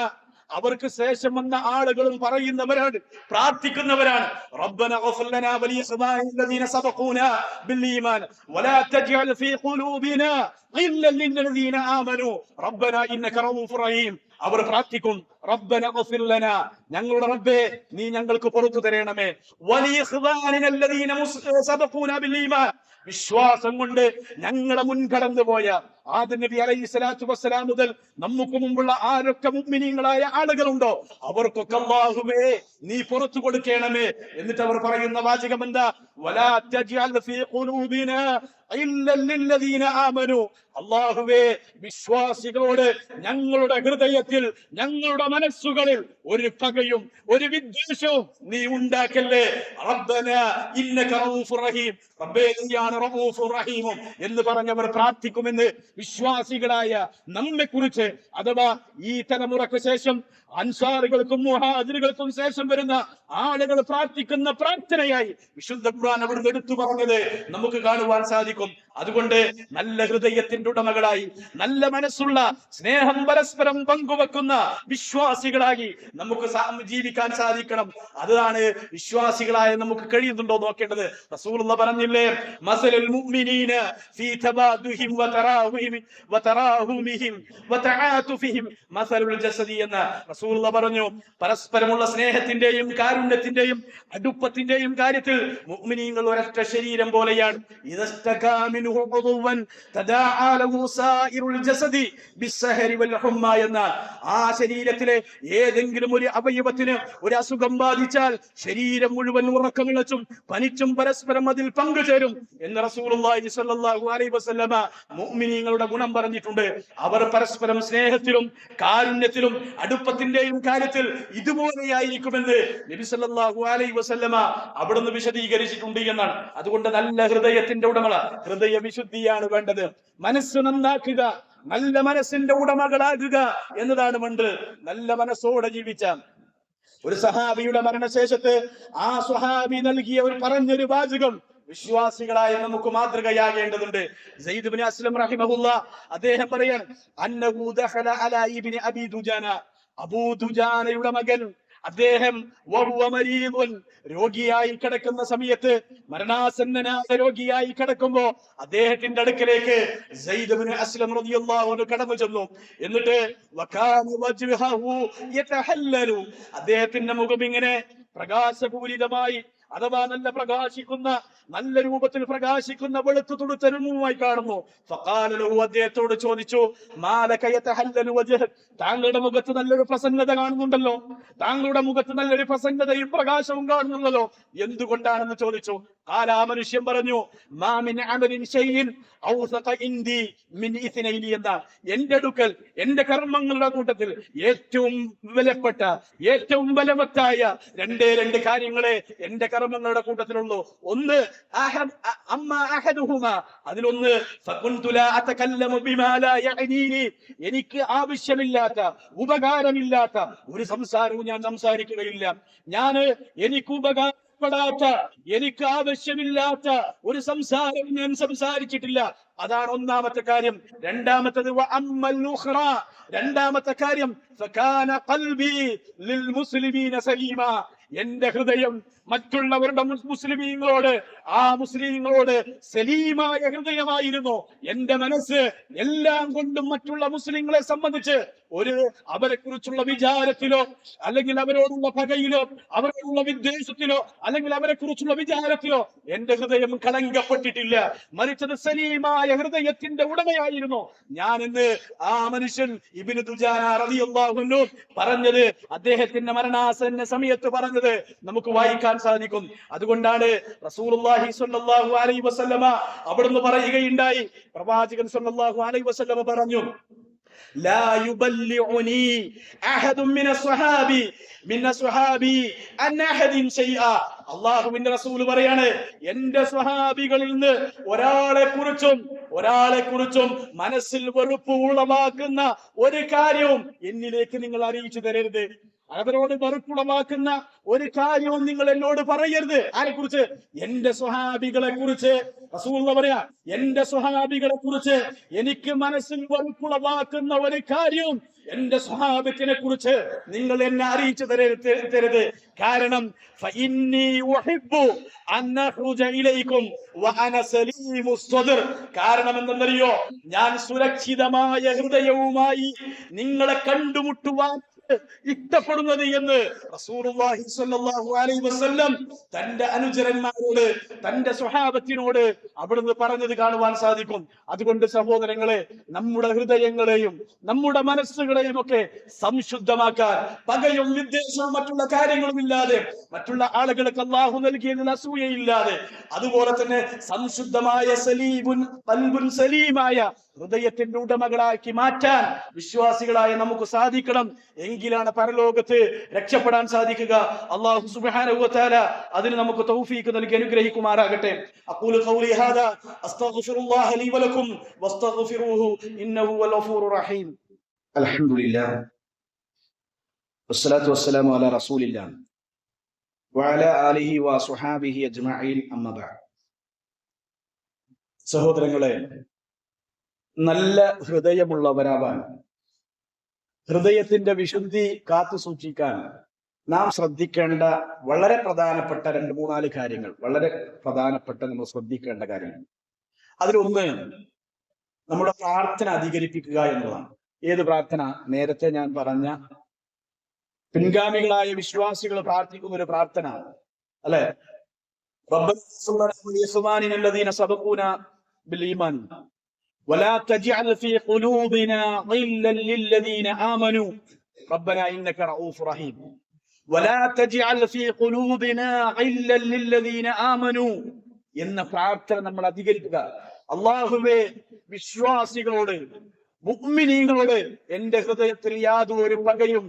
അവർക്ക് ശേഷം വന്ന ആളുകളും പറയുന്നവരാണ്, പ്രാർത്ഥിക്കുന്നവരാണ്. റബ്ബന ഗഫിർ ലനാ വലിഇഖ്വാനില്ലദീന സബഖൂനാ ബിൽ ഈമാൻ വലാ തജ്അൽ ഫീ ഖുലൂബിനാ ഗില്ലൻ ലില്ലദീന ആമനൂ റബ്ബന ഇന്നക റഊഫുർ റഹീം. അവർ പ്രാർത്ഥിക്കും, റബ്ബന ഗഫിർ ലനാ, ഞങ്ങളുടെ റബ്ബേ നീ ഞങ്ങൾക്ക് പുറത്തു തരണമേ, വലിഇഖ്വാനില്ലദീന സബഖൂനാ ബിൽ ഈമാൻ, വിശ്വാസം കൊണ്ട് ഞങ്ങളെ മുൻകടന്നു പോയ ആദം നബി അലൈഹി സ്വലാത്തു വസ്സലാം മുതൽ നമുക്ക് മുമ്പുള്ള ആരൊക്കെ മുഅ്മിനീങ്ങളായ ആളുകളുണ്ടോ അവർക്കൊക്കെ അല്ലാഹുവേ നീ പുറത്തു കൊടുക്കണമേ. എന്നിട്ട് അവർ പറയുന്ന വാചകം എന്താ? വലാ തജ്അൽ ഫീ ഖുലൂബിനാ ഇല്ലൽ ലില്ലദീന ആമനൂ. അല്ലാഹുവേ വിശ്വാസികളോട് ഞങ്ങളുടെ ഹൃദയത്തിൽ ഞങ്ങളുടെ മനസ്സുകളിൽ ഒരു പകയും ഒരു വിദ്വേഷവും നീ ഉണ്ടാക്കല്ലേ. റബ്ബന ഇന്നക റഊഫുർ റഹീം, റബ്ബേ നീയാണ് റഊഫുർ റഹീമും എന്ന് പറഞ്ഞവർ പ്രാർത്ഥിക്കുമെന്ന് വിശ്വാസികളായ നമ്മെ കുറിച്ച് അഥവാ ഈ തലമുറക്ക് ശേഷം അൻസാറുകൾക്കും മുഹാജിറുകൾക്കും ശേഷം വരുന്ന ആളുകൾ പ്രാർത്ഥിക്കുന്ന പ്രാർത്ഥനയായി വിശുദ്ധ ഖുർആൻ അവിടുന്ന് എടുത്തു പറഞ്ഞത് നമുക്ക് കാണുവാൻ സാധിക്കും. അതുകൊണ്ട് നല്ല ഹൃദയത്തിന്റെ ഉടമകളായി, നല്ല മനസ്സുള്ള, സ്നേഹം പരസ്പരം പങ്കുവെക്കുന്ന വിശ്വാസികളായി നമുക്ക് ജീവിക്കാൻ സാധിക്കണം. അതാണ് വിശ്വാസികളായ നമുക്ക് കഴിയുന്നുണ്ടോ നോക്കേണ്ടത്. റസൂലുള്ളാഹി പറഞ്ഞില്ലേ, മസലുൽ മുഅ്മിനീന ഫീ തബാദുഹിം വതറാഹുമിഹിം വതആതുഫിഹിം മസലുൽ ജസദി എന്ന റസൂലുള്ളാഹി പറഞ്ഞു, പരസ്പരമുള്ള സ്നേഹത്തിന്റെയും കാരുണ്യത്തിന്റെയും അടുപ്പത്തിന്റെയും കാര്യത്തിൽ മുഅ്മിനീങ്ങൾ ഒരൊറ്റ ശരീരം പോലെയാണ്. ആ ശരീരത്തിലെ ഏതെങ്കിലും ഒരു അവയവത്തിന് ഒരു അസുഖം ബാധിച്ചാൽ ശരീരം മുഴുവൻ ഉറക്കമിളച്ചും പനിച്ചും പരസ്പരം അതിൽ പങ്കുചേരും എന്ന് റസൂലുള്ളാഹി സ്വല്ലല്ലാഹു അലൈഹി വസല്ലമ മുഅ്മിനീങ്ങളുടെ ഗുണം പറഞ്ഞിട്ടുണ്ട്. അവർ പരസ്പരം സ്നേഹത്തിലും കാരുണ്യത്തിലും അടുപ്പത്തിന്റെയും കാര്യത്തിൽ ഇതുപോലെയായിരിക്കുമെന്ന് നബി സല്ലല്ലാഹു അലൈഹി വസല്ലമ അവിടുന്ന് വിശദീകരിച്ചിട്ടുണ്ട് എന്നാണ്. അതുകൊണ്ട് നല്ല ഹൃദയത്തിന്റെ ഉടമ, ഹൃദയ വിശുദ്ധിയാണ് വേണ്ടത്. മനസ്സ് നന്നാക്കുക, നല്ല മനസ്സിന്റെ ഉടമകളാകുക എന്നതാണ് വേണ്ടത്. നല്ല മനസ്സോടെ ജീവിച്ച ഒരു സഹാബിയുടെ മരണശേഷത്ത് ആ സ്വഹാബി നൽകിയ ഒരു പറഞ്ഞൊരു വാചകം വിശ്വാസികളായ നമുക്ക് മാതൃകയാകേണ്ടതുണ്ട്. സയ്യിദ് ഇബ്നു അസ്ലം റഹിമഹുല്ലാഹ് അദ്ദേഹം പറയാണ്, അന്നഹു ദഖല അലാ ഇബ്നു അബീ ദുജാന, അബൂ ദുജാനയുടെ മകൻ അദ്ദേഹം രോഗിയായി കിടക്കുന്ന സമയത്ത്, മരണാസന്നനായ രോഗിയായി കിടക്കുമ്പോ അദ്ദേഹത്തിന്റെ അടുക്കലേക്ക് സയ്യിദ് ഇബ്നു അസ്ലം റളിയല്ലാഹു അൻഹു കടന്നു ചെന്നു. എന്നിട്ട് വകാന വജ്ഹഹു യതഹല്ലലു, അദ്ദേഹത്തിന്റെ മുഖം ഇങ്ങനെ പ്രകാശപൂരിതമായി അഥവാ നല്ല പ്രകാശിക്കുന്ന, നല്ല രൂപത്തിൽ പ്രകാശിക്കുന്ന വെളുത്തു തുടുത്ത രൂപമായി കാണുന്നു. ഫഖാല ലഹു, അദ്ദേഹത്തോട് ചോദിച്ചു, മാലക യതഹല്ലലു വജ്ഹ്, താങ്കളുടെ മുഖത്ത് നല്ലൊരു പ്രസന്നത കാണുന്നുണ്ടല്ലോ, താങ്കളുടെ മുഖത്ത് നല്ലൊരു പ്രസന്നതയും പ്രകാശവും കാണുന്നുണ്ടല്ലോ, എന്തുകൊണ്ടാണെന്ന് ചോദിച്ചു. ആ മനുഷ്യൻ പറഞ്ഞു, മാ മിൻ അമലിൻ ശൈഇൻ ഔസഖ ഇൻദി മിൻ ഇത്നൈനി എന്ന എന്റെ അടുക്കൽ എന്റെ കർമ്മങ്ങളുടെ കൂട്ടത്തിൽ ഏറ്റവും വിലപ്പെട്ട ഏറ്റവും ബലവത്തായ രണ്ട് കാര്യങ്ങളെ എന്റെ കർമ്മങ്ങളുടെ കൂട്ടത്തിലുള്ളൂ. ഒന്ന് അതിലൊന്ന് എനിക്ക് ആവശ്യമില്ലാത്ത ഉപകാരമില്ലാത്ത ഒരു സംസാരവും ഞാൻ സംസാരിക്കുകയില്ല. എനിക്ക് ഉപകാരപ്പെടാത്ത എനിക്ക് ആവശ്യമില്ലാത്ത ഒരു സംസാരവും ഞാൻ സംസാരിച്ചിട്ടില്ല. അതാണ് ഒന്നാമത്തെ കാര്യം. രണ്ടാമത്തത് രണ്ടാമത്തെ കാര്യം എന്റെ ഹൃദയം മറ്റുള്ളവരുടെ മുസ്ലിമീങ്ങളോട് മുസ്ലിമീങ്ങളോട് സലീമായ ഹൃദയമായിരുന്നു. എന്റെ മനസ്സ് എല്ലാം കൊണ്ടും മറ്റുള്ള മുസ്ലിങ്ങളെ സംബന്ധിച്ച് അവരെ കുറിച്ചുള്ള വിചാരത്തിലോ അല്ലെങ്കിൽ അവരോടുള്ള പകയിലോ അവരോടുള്ള വിദ്വേഷത്തിലോ അല്ലെങ്കിൽ അവരെ കുറിച്ചുള്ള വിചാരത്തിലോ എന്റെ ഹൃദയം കളങ്കപ്പെട്ടിട്ടില്ല. മറിച്ചത് സലീമായ ഹൃദയത്തിന്റെ ഉടമയായിരുന്നു ഞാൻ എന്ന് ആ മനുഷ്യൻ ഇബ്നു ദുജാന റളിയല്ലാഹു അൻഹു പറഞ്ഞത്, അദ്ദേഹത്തിന്റെ മരണാസന്ന സമയത്ത് പറഞ്ഞത് നമുക്ക് വായിക്കാൻ സാധിക്കും. അതുകൊണ്ടാണ് റസൂലുള്ളാഹി സ്വല്ലല്ലാഹു അലൈഹി വസല്ലമ അവിടുന്ന് പറയുകയുണ്ടായി, പ്രവാചകൻ സ്വല്ലല്ലാഹു അലൈഹി വസല്ലമ പറഞ്ഞു, ലാ യുബല്ലിഉനി അഹദുൻ മിന സ്വഹാബി അൻ അഹദിൻ ശൈഅ. അല്ലാഹുവിന്റെ റസൂൽ പറയാണ്, എന്റെ സ്വഹാബികളിൽ നിന്ന് ഒരാളെ കുറിച്ചും മനസ്സിൽ വെറുപ്പ് ഉളവാക്കുന്ന ഒരു കാര്യവും എന്നിലേക്ക് നിങ്ങൾ അറിയിച്ചു തരരുത്. അവരോട് വെറുപ്പുളവാക്കുന്ന ഒരു കാര്യവും നിങ്ങൾ എന്നോട് പറയരുത്. ആരെക്കുറിച്ച്? എന്റെ സ്വഹാബികളെ കുറിച്ച്. റസൂൽ പറയാ, എന്റെ സ്വഹാബികളെ കുറിച്ച് എനിക്ക് മനസ്സിൽ വെറുപ്പുളവാക്കുന്ന ഒരു കാര്യവും എന്റെ സ്വഹാബത്തിനെ കുറിച്ച് നിങ്ങൾ എന്നെ അറിയിച്ചു തരരുത്. കാരണം കാരണം എന്തെന്നറിയോ? ഞാൻ സുരക്ഷിതമായ ഹൃദയവുമായി നിങ്ങളെ കണ്ടുമുട്ടുവാൻ ഇഷ്ടപ്പെടുന്നത് എന്ന് റസൂലുള്ളാഹി സ്വല്ലല്ലാഹു അലൈഹി വസല്ലം തന്റെ അനുചരന്മാരോട് തന്റെ സ്വഹാബത്തിനോട് അവിടുന്ന് പറഞ്ഞത് കാണുവാൻ സാധിക്കും. അതുകൊണ്ട് സഹോദരങ്ങളെ, നമ്മുടെ ഹൃദയങ്ങളെയും നമ്മുടെ മനസ്സുകളെയും ഒക്കെ സംശുദ്ധമാക്കാൻ പകയും വിദ്വേഷവും മറ്റുള്ള കാര്യങ്ങളും ഇല്ലാതെ, മറ്റുള്ള ആളുകൾക്ക് അല്ലാഹു നൽകിയതിൽ അസൂയയില്ലാതെ, അതുപോലെ തന്നെ സംശുദ്ധമായ സലീമായ ഹൃദയത്തിന്റെ ഉടമകളാക്കി മാറ്റാൻ വിശ്വാസികളായ നമുക്ക് സാധിക്കണം. എങ്കിലാണ് പരലോകത്ത് രക്ഷപ്പെടാൻ സാധിക്കുക. അല്ലാഹു സുബ്ഹാനഹു വ തആല അതിന് നമുക്ക് തൗഫീഖ് നൽകി അനുഗ്രഹിക്കുമാറാകട്ടെ. അഖൂലു ഖൗലി ഹാദാ അസ്തഗ്ഫിറുല്ലാഹ ലീ വലക്കും വസ്തഗ്ഫിറൂഹു ഇന്നഹു വൽ ഗഫൂറുർ റഹീം. അൽഹംദുലില്ലാഹ് വസ്സലാത്തു വസ്സലാമു അലാ റസൂലില്ലാഹ് വഅലാ ആലിഹി വസ്വഹാബിഹി അജ്മഈൻ. അമ്മാ ബഅദ്. സഹോദരങ്ങളെ, നല്ല ഹൃദയമുള്ളവരാവാൻ, ഹൃദയത്തിന്റെ വിശുദ്ധി കാത്തു സൂക്ഷിക്കാൻ നാം ശ്രദ്ധിക്കേണ്ട വളരെ പ്രധാനപ്പെട്ട 2-3-4 കാര്യങ്ങൾ, വളരെ പ്രധാനപ്പെട്ട നമ്മൾ ശ്രദ്ധിക്കേണ്ട കാര്യങ്ങൾ. അതിലൊന്ന് നമ്മുടെ പ്രാർത്ഥന അധികരിപ്പിക്കുക എന്നുള്ളതാണ്. ഏത് പ്രാർത്ഥന? നേരത്തെ ഞാൻ പറഞ്ഞ പിൻഗാമികളായ വിശ്വാസികൾ പ്രാർത്ഥിക്കുന്ന ഒരു പ്രാർത്ഥന അല്ലെ? ولا تجعل في قلوبنا غلا للذين آمنوا ربنا إنك رؤوف رحيم. ولا تجعل في قلوبنا غلا للذين آمنوا എന്ന പ്രാർത്ഥന നമ്മൾ അധികരിക്കുക. അല്ലാഹുവേ, വിശ്വാസികളോട് മുഅ്മിനീങ്ങളോട് എന്റെ ഹൃദയത്തിൽ യാതൊരു പകയും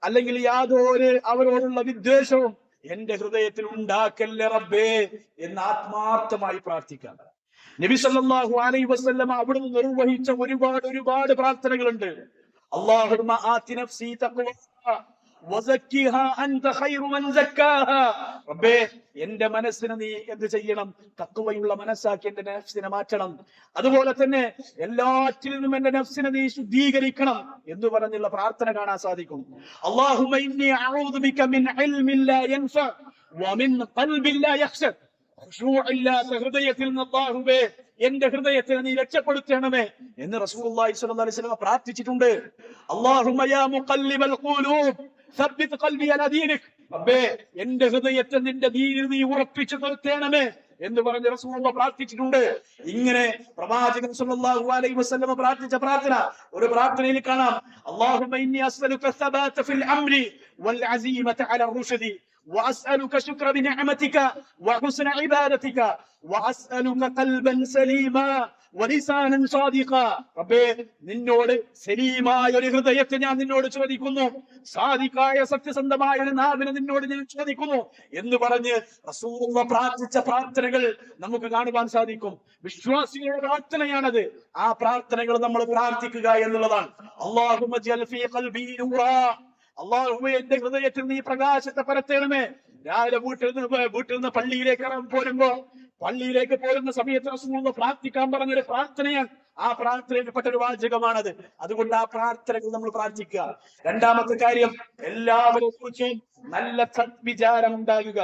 അല്ലെങ്കിൽ യാതൊരു അവരോടുള്ള വിദ്വേഷവും എന്റെ ഹൃദയത്തിൽ ഉണ്ടാക്കല്ലേ റബ്ബേ എന്ന് ആത്മാർത്ഥമായി പ്രാർത്ഥിക്കാം. നബി സല്ലല്ലാഹു അലൈഹി വസല്ലം അവിടുന്ന് നിർവഹിച്ച ഒരുപാട് പ്രാർത്ഥനകളുണ്ട്. അല്ലാഹുമ്മ ആതി നഫ്സി തഖ്വഹാ വസക്കിഹാ അൻത ഖൈറു മൻ സക്കാഹാ. റബ്ബേ, എന്റെ മനസ്സിനെ നീ എന്ത് ചെയ്യണം? തഖ്വയുള്ള മനസ്സാക്കി എന്റെ നഫ്സിനെ മാറ്റണം. അതുപോലെ തന്നെ എല്ലാറ്റിൽ നിന്നും എന്റെ നഫ്സിനെ നീ ശുദ്ധീകരിക്കണം എന്ന് പറഞ്ഞുള്ള പ്രാർത്ഥന കാണാൻ സാധിക്കും. അല്ലാഹുമ്മ ഇന്നി അഊദു ബിക മിൻ ഇൽമിൻ ലാ യൻഫഅ വമിൻ ഖൽബിൻ ലാ യഖ്ശഅ. ഖുശൂഇല്ലാത്ത ഹൃദയത്തിൽ നിന്ന് അല്ലാഹുവേ എന്റെ ഹൃദയത്തെ നീ രക്ഷപ്പെടുത്തണമേ എന്ന് റസൂലുള്ളാഹി സ്വല്ലല്ലാഹു അലൈഹി വസല്ലം പ്രാർത്ഥിച്ചിട്ടുണ്ട്. അല്ലാഹുമ്മ യാ മുഖല്ലിബൽ ഖുലൂബ് സബ്ബിത് ഖൽബി അലാ ദീനിക്. റബ്ബേ, എന്റെ ഹൃദയത്തെ നിന്റെ ദീനിൽ നീ ഉറപ്പിച്ചു നിർത്തണമേ എന്ന് പറഞ്ഞ് റസൂലുള്ളാഹി പ്രാർത്ഥിച്ചിട്ടുണ്ട്. ഇങ്ങനെ പ്രവാചകൻ സ്വല്ലല്ലാഹു അലൈഹി വസല്ലം പ്രാർത്ഥിച്ച പ്രാർത്ഥന ഒരു പ്രാർത്ഥനയിൽ കാണാം. അല്ലാഹുമ്മ ഇന്നി അസ്അലുക സബാത ഫിൽ അംരി വൽ അസീമത അലാ റുശ്ദി وأسألك شكر بنعمتك وحسن عبادتك وأسألك قلبا سليما ولسانا صادقا. റബ്ബേ, നിന്നോട് സലീമായ ഒരു ഹൃദയത്തെ ഞാൻ നിന്നോട് ചോദിക്കുന്നു, സാദിഖായ സത്യസന്ധമായ ഒരു നാവിനെ നിന്നോട് ഞാൻ ചോദിക്കുന്നു എന്ന് പറഞ്ഞ് റസൂലുള്ള പ്രാർത്ഥിച്ച പ്രാർത്ഥനകൾ നമുക്ക് കാണുവാൻ സാധിക്കും. വിശ്വാസികളുടെ പ്രാർത്ഥനയാണത്. ആ പ്രാർത്ഥനകൾ നമ്മൾ പ്രാർത്ഥിക്കുക എന്നുള്ളതാണ്. അല്ലാഹുമ്മ ജഅൽ ഫീ ഖൽബി നൂറാ, അല്ലാഹുവേ എന്റെ ഹൃദയത്തിൽ നീ പ്രകാശത്തെ പരത്തണമേ. രാവിലെ വീട്ടിൽ നിന്ന് പള്ളിയിലേക്ക് പോരുന്ന സമയത്ത് റസൂലുള്ള പ്രാർത്ഥിക്കാൻ പറഞ്ഞൊരു പ്രാർത്ഥനയാണ്. ആ പ്രാർത്ഥനയിൽപ്പെട്ട ഒരു വാചകമാണത്. അതുകൊണ്ട് ആ പ്രാർത്ഥനകൾ നമ്മൾ പ്രാർത്ഥിക്കുക. രണ്ടാമത്തെ കാര്യം, എല്ലാവരെ കുറിച്ച് നല്ല സദ്വിചാരം ഉണ്ടാകുക.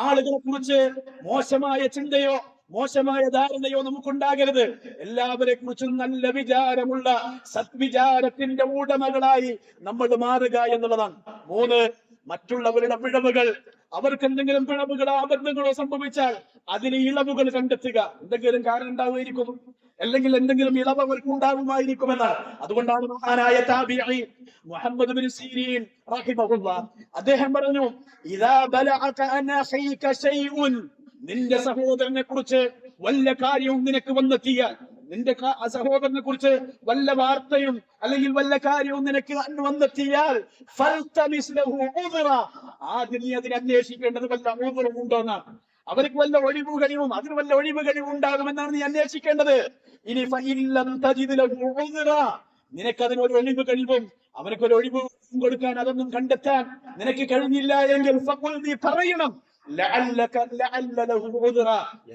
ആളുകളെ കുറിച്ച് മോശമായ ചിന്തയോ മോശമായ ധാരണയോ നമുക്കുണ്ടാകരുത്. എല്ലാവരെ കുറിച്ചും നല്ല വിചാരമുള്ള സദ്വിചാരത്തിന്റെ ഉടമകളായി നമ്മൾ മാറുക എന്നുള്ളതാണ്. 3, മറ്റുള്ളവരുടെ പിഴവുകൾ, അവർക്ക് എന്തെങ്കിലും പിഴവുകളോ അബദ്ധങ്ങളോ സംഭവിച്ചാൽ അതിന് ഇളവുകൾ കണ്ടെത്തുക. എന്തെങ്കിലും കാരണം ഉണ്ടാവുമായിരിക്കും, അല്ലെങ്കിൽ എന്തെങ്കിലും ഇളവ് അവർക്ക് ഉണ്ടാകുമായിരിക്കുമെന്നാണ്. അതുകൊണ്ടാണ് മഹാനായ താബിഈ മുഹമ്മദ് ബിൻ സീരീൻ റഹിമഹുല്ലാഹ് അദ്ദേഹം പറഞ്ഞു, ഇദാ ബലഅക അൻ അഖീക ശൈഉൻ, നിന്റെ സഹോദരനെ കുറിച്ച് വല്ല കാര്യവും നിനക്ക് വന്നെത്തിയാൽ, നിന്റെ സഹോദരനെ കുറിച്ച് വല്ല വാർത്തയും അല്ലെങ്കിൽ വല്ല കാര്യവും നിനക്ക് വന്നെത്തിയാൽ, ആദ്യം നീ അതിനെ അന്വേഷിക്കേണ്ടത് വല്ല ഉദ്റവും ഉണ്ടോന്നാണ്. അവർക്ക് വല്ല ഒഴിവ് കഴിവും, അതിന് വല്ല ഒഴിവ് കഴിവും ഉണ്ടാകുമെന്നാണ് നീ അന്വേഷിക്കേണ്ടത്. ഇനി നിനക്കതിനൊരു ഒഴിവ് കഴിവും അവനക്കൊരു ഒഴിവ് കൊടുക്കാൻ, അതൊന്നും കണ്ടെത്താൻ നിനക്ക് കഴിഞ്ഞില്ല എങ്കിൽ നീ പറയണം,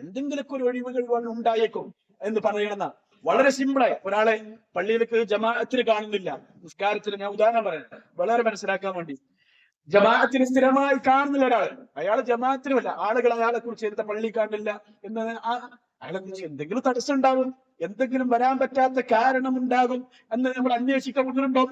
എന്തെങ്കിലും ഒരു ഒഴിവ് കഴിവുകൾ ഉണ്ടായേക്കും എന്ന് പറയണമെന്ന. വളരെ സിമ്പിളായി ഒരാളെ പള്ളിയിലേക്ക് ജമാഅത്തിന് കാണുന്നില്ല, നിസ്കാരത്തിന്, ഞാൻ ഉദാഹരണം പറയാം വളരെ മനസ്സിലാക്കാൻ വേണ്ടി. ജമാഅത്തിന് സ്ഥിരമായി കാണുന്നില്ല ഒരാൾ, അയാൾ ജമാഅത്തിനുമല്ല, ആളുകൾ അയാളെ കുറിച്ച് എന്താ പള്ളി കാണില്ല എന്ന്, അയാളെ കുറിച്ച് എന്തെങ്കിലും തടസ്സം ഉണ്ടാകും, എന്തെങ്കിലും വരാൻ പറ്റാത്ത കാരണം ഉണ്ടാകും എന്ന് നമ്മൾ അന്വേഷിക്കാൻ ഉദരുണ്ടോ?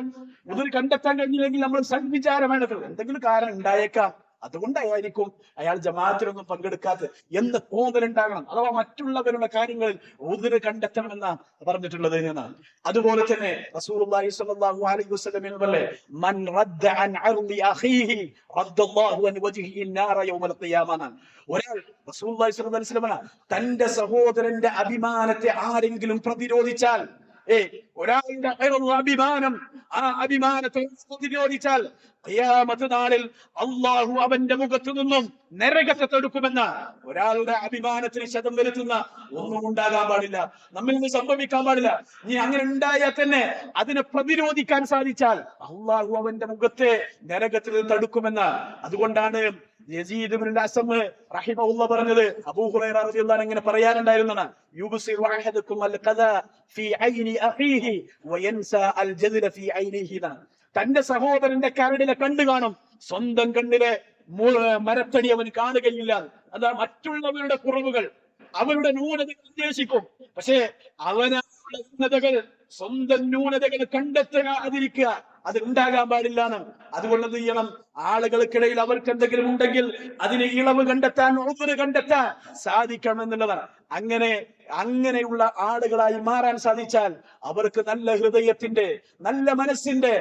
ഉദർ കണ്ടെത്താൻ കഴിഞ്ഞില്ലെങ്കിൽ നമ്മൾ സദ്വിചാരം വേണ്ടത്, എന്തെങ്കിലും കാരണം ഉണ്ടായേക്കാം, അതുകൊണ്ടായിരിക്കും അയാൾ ജമാഅത്തിലൊന്നും പങ്കെടുക്കാത്തത് എന്ന് തോന്നലുണ്ടാകണം. അഥവാ മറ്റുള്ളവരുടെ കാര്യങ്ങളിൽ ഉദ്ര് കണ്ടെത്തണമെന്നാണ് പറഞ്ഞിട്ടുള്ളത് എന്നാണ്. അതുപോലെ തന്നെ റസൂലുള്ളാഹി സ്വല്ലല്ലാഹു അലൈഹി വസല്ലം പറഞ്ഞില്ലേ, മൻ റദ്ദ അൻ അർളി അഖീഹി റദ്ദല്ലാഹു അൻ വജ്ഹിഹി നാറ യൗമൽ ഖിയാമ. ഒരാൾ റസൂലുള്ളാഹി സ്വല്ലല്ലാഹു അലൈഹി വസല്ലം തന്റെ സഹോദരന്റെ അഭിമാനത്തെ ആരെങ്കിലും പ്രതിരോധിച്ചാൽ, ഒരാളുടെ അഭിമാനം, ആ അഭിമാനത്തെ പ്രതിരോധിച്ചാൽ ഖിയാമത്ത് നാളിൽ അല്ലാഹു അവന്റെ മുഖത്തു നിന്നും നരകത്തെ തടുക്കുമെന്ന. ഒരാളുടെ അഭിമാനത്തിന് ക്ഷതം വരുത്തുന്ന ഒന്നും ഉണ്ടാകാൻ പാടില്ല, നമ്മിൽ നിന്ന് സംഭവിക്കാൻ പാടില്ല. നീ അങ്ങനെ ഉണ്ടായാൽ തന്നെ അതിനെ പ്രതിരോധിക്കാൻ സാധിച്ചാൽ അല്ലാഹു അവന്റെ മുഖത്തെ നരകത്തിൽ തടുക്കുമെന്ന. അതുകൊണ്ടാണ് യസീദ് ഇബ്നുൽ അസം റഹിമഹുല്ലാഹ് പറഞ്ഞത്, അബൂ ഹുറൈറ റളിയല്ലാഹു അൻഹു ഇങ്ങനെ പറയാനുണ്ടായിരുന്നതാണ്, യുബ്സിറു അഹദുക്കും അൽ ഖദാ ഫീ ഐനി അഖീഹി വയൻസാ അൽ ജദ്ല ഫീ ഐനിഹി. തന്റെ സഹോദരന്റെ കരടിലെ കണ്ണ് കാണും, സ്വന്തം കണ്ണിലെ മരത്തടി അവൻ കാണുകയില്ല. അതാ മറ്റുള്ളവരുടെ കുറവുകൾ, അവരുടെ ന്യൂനതകൾ അന്വേഷിക്കും, പക്ഷേ അവനുള്ള ന്യൂനതകൾ, സ്വന്തം ന്യൂനതകൾ കണ്ടെത്താതിരിക്കുക, അത് ഉണ്ടാകാൻ പാടില്ലാണ്. അതുകൊണ്ട് എന്ത് ചെയ്യണം? ആളുകൾക്കിടയിൽ അവർക്ക് എന്തെങ്കിലും ഉണ്ടെങ്കിൽ അതിന് ഇളവ് കണ്ടെത്താൻ, ഉദ്റ് കണ്ടെത്താൻ സാധിക്കണം എന്നുള്ളതാണ്. അങ്ങനെയുള്ള ആളുകളായി മാറാൻ സാധിച്ചാൽ അവർക്ക് നല്ല ഹൃദയത്തിന്റെ, നല്ല മനസ്സിന്റെ,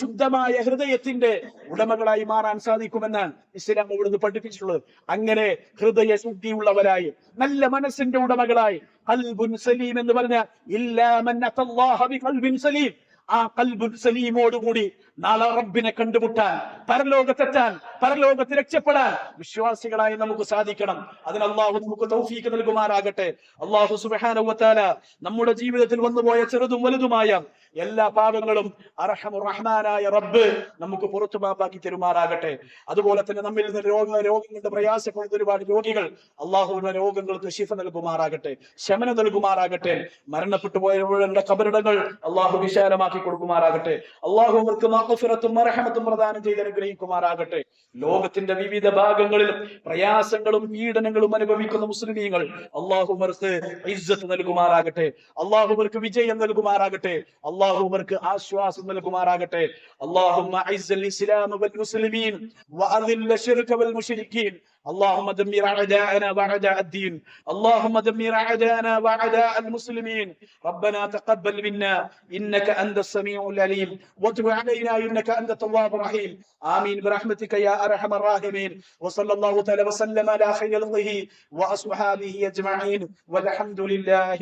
ശുദ്ധമായ ഹൃദയത്തിന്റെ ഉടമകളായി മാറാൻ സാധിക്കുമെന്നാണ് ഇസ്ലാം ഇവിടുന്ന് പഠിപ്പിച്ചിട്ടുള്ളത്. അങ്ങനെ ഹൃദയ ശുദ്ധിയുള്ളവരായി, നല്ല മനസ്സിന്റെ ഉടമകളായി, ഖൽബുൻ സലീം എന്ന് പറഞ്ഞ ഇല്ലാ മൻ അത്തല്ലാഹ ബിഖൽബിൻ സലീം, ആ ഖൽബുൻ സലീമോടുകൂടി നാളെ റബ്ബിനെ കണ്ടുമുട്ടാൻ, പരലോകത്തെത്താൻ, പരലോകത്ത് രക്ഷപ്പെടാൻ വിശ്വാസികളായി നമുക്ക് സാധിക്കണം. അതിന് അല്ലാഹു നമുക്ക് തൗഫീഖ് നൽകുമാറാകട്ടെ. അല്ലാഹു സുബ്ഹാനഹു വ തആല നമ്മുടെ ജീവിതത്തിൽ വന്നുപോയ ചെറുതും വലുതുമായ എല്ലാ പാപങ്ങളും അർഹമുർ റഹ്മാനായ റബ്ബ് നമുക്ക് പുറത്തു മാപ്പാക്കി തരുമാറാകട്ടെ. അതുപോലെ തന്നെ നമ്മിൽ നിന്ന് രോഗങ്ങളുടെ പ്രയാസപ്പെടുന്ന ഒരുപാട് രോഗികൾ, അല്ലാഹുവിന്റെ രോഗങ്ങൾക്ക് ശിഫ നൽകുമാറാകട്ടെ, ശമനം നൽകുമാറാകട്ടെ. മരണപ്പെട്ടു പോയവരുടെ ഖബറിടങ്ങൾ അല്ലാഹു വിശാലമാക്കി കൊടുക്കുമാറാകട്ടെ. അല്ലാഹു അവർക്ക് മഗ്ഫിറത്തും മർഹമത്തും പ്രദാനം ചെയ്ത് അനുഗ്രഹിക്കുമാറാകട്ടെ. ലോകത്തിന്റെ വിവിധ ഭാഗങ്ങളിൽ പ്രയാസങ്ങളും പീഡനങ്ങളും അനുഭവിക്കുന്ന മുസ്ലിമീങ്ങൾ അല്ലാഹു അവർക്ക് ഇസ്സത്ത് നൽകുമാറാകട്ടെ, അല്ലാഹു അവർക്ക് വിജയം നൽകുമാറാകട്ടെ, അല്ലാഹു അവർക്ക് ആശ്വാസം നൽകുമാറാകട്ടെ. അല്ലാഹുമ്മ അഇസ്സൽ ഇസ്ലാമ വൽ മുസ്ലിമീൻ വഅദില്ല ശിർക വൽ മുശ്രിക്കീൻ. اللهم دمر أعداءنا وأعداء الدين، اللهم دمر أعداءنا وأعداء المسلمين. ربنا تقبل منا إنك أنت السميع العليم، وتب علينا إنك أنت التواب الرحيم. آمين برحمتك يا أرحم الراحمين. وصلى الله تعالى وسلم على خير خلقه وأصحابه أجمعين، والحمد لله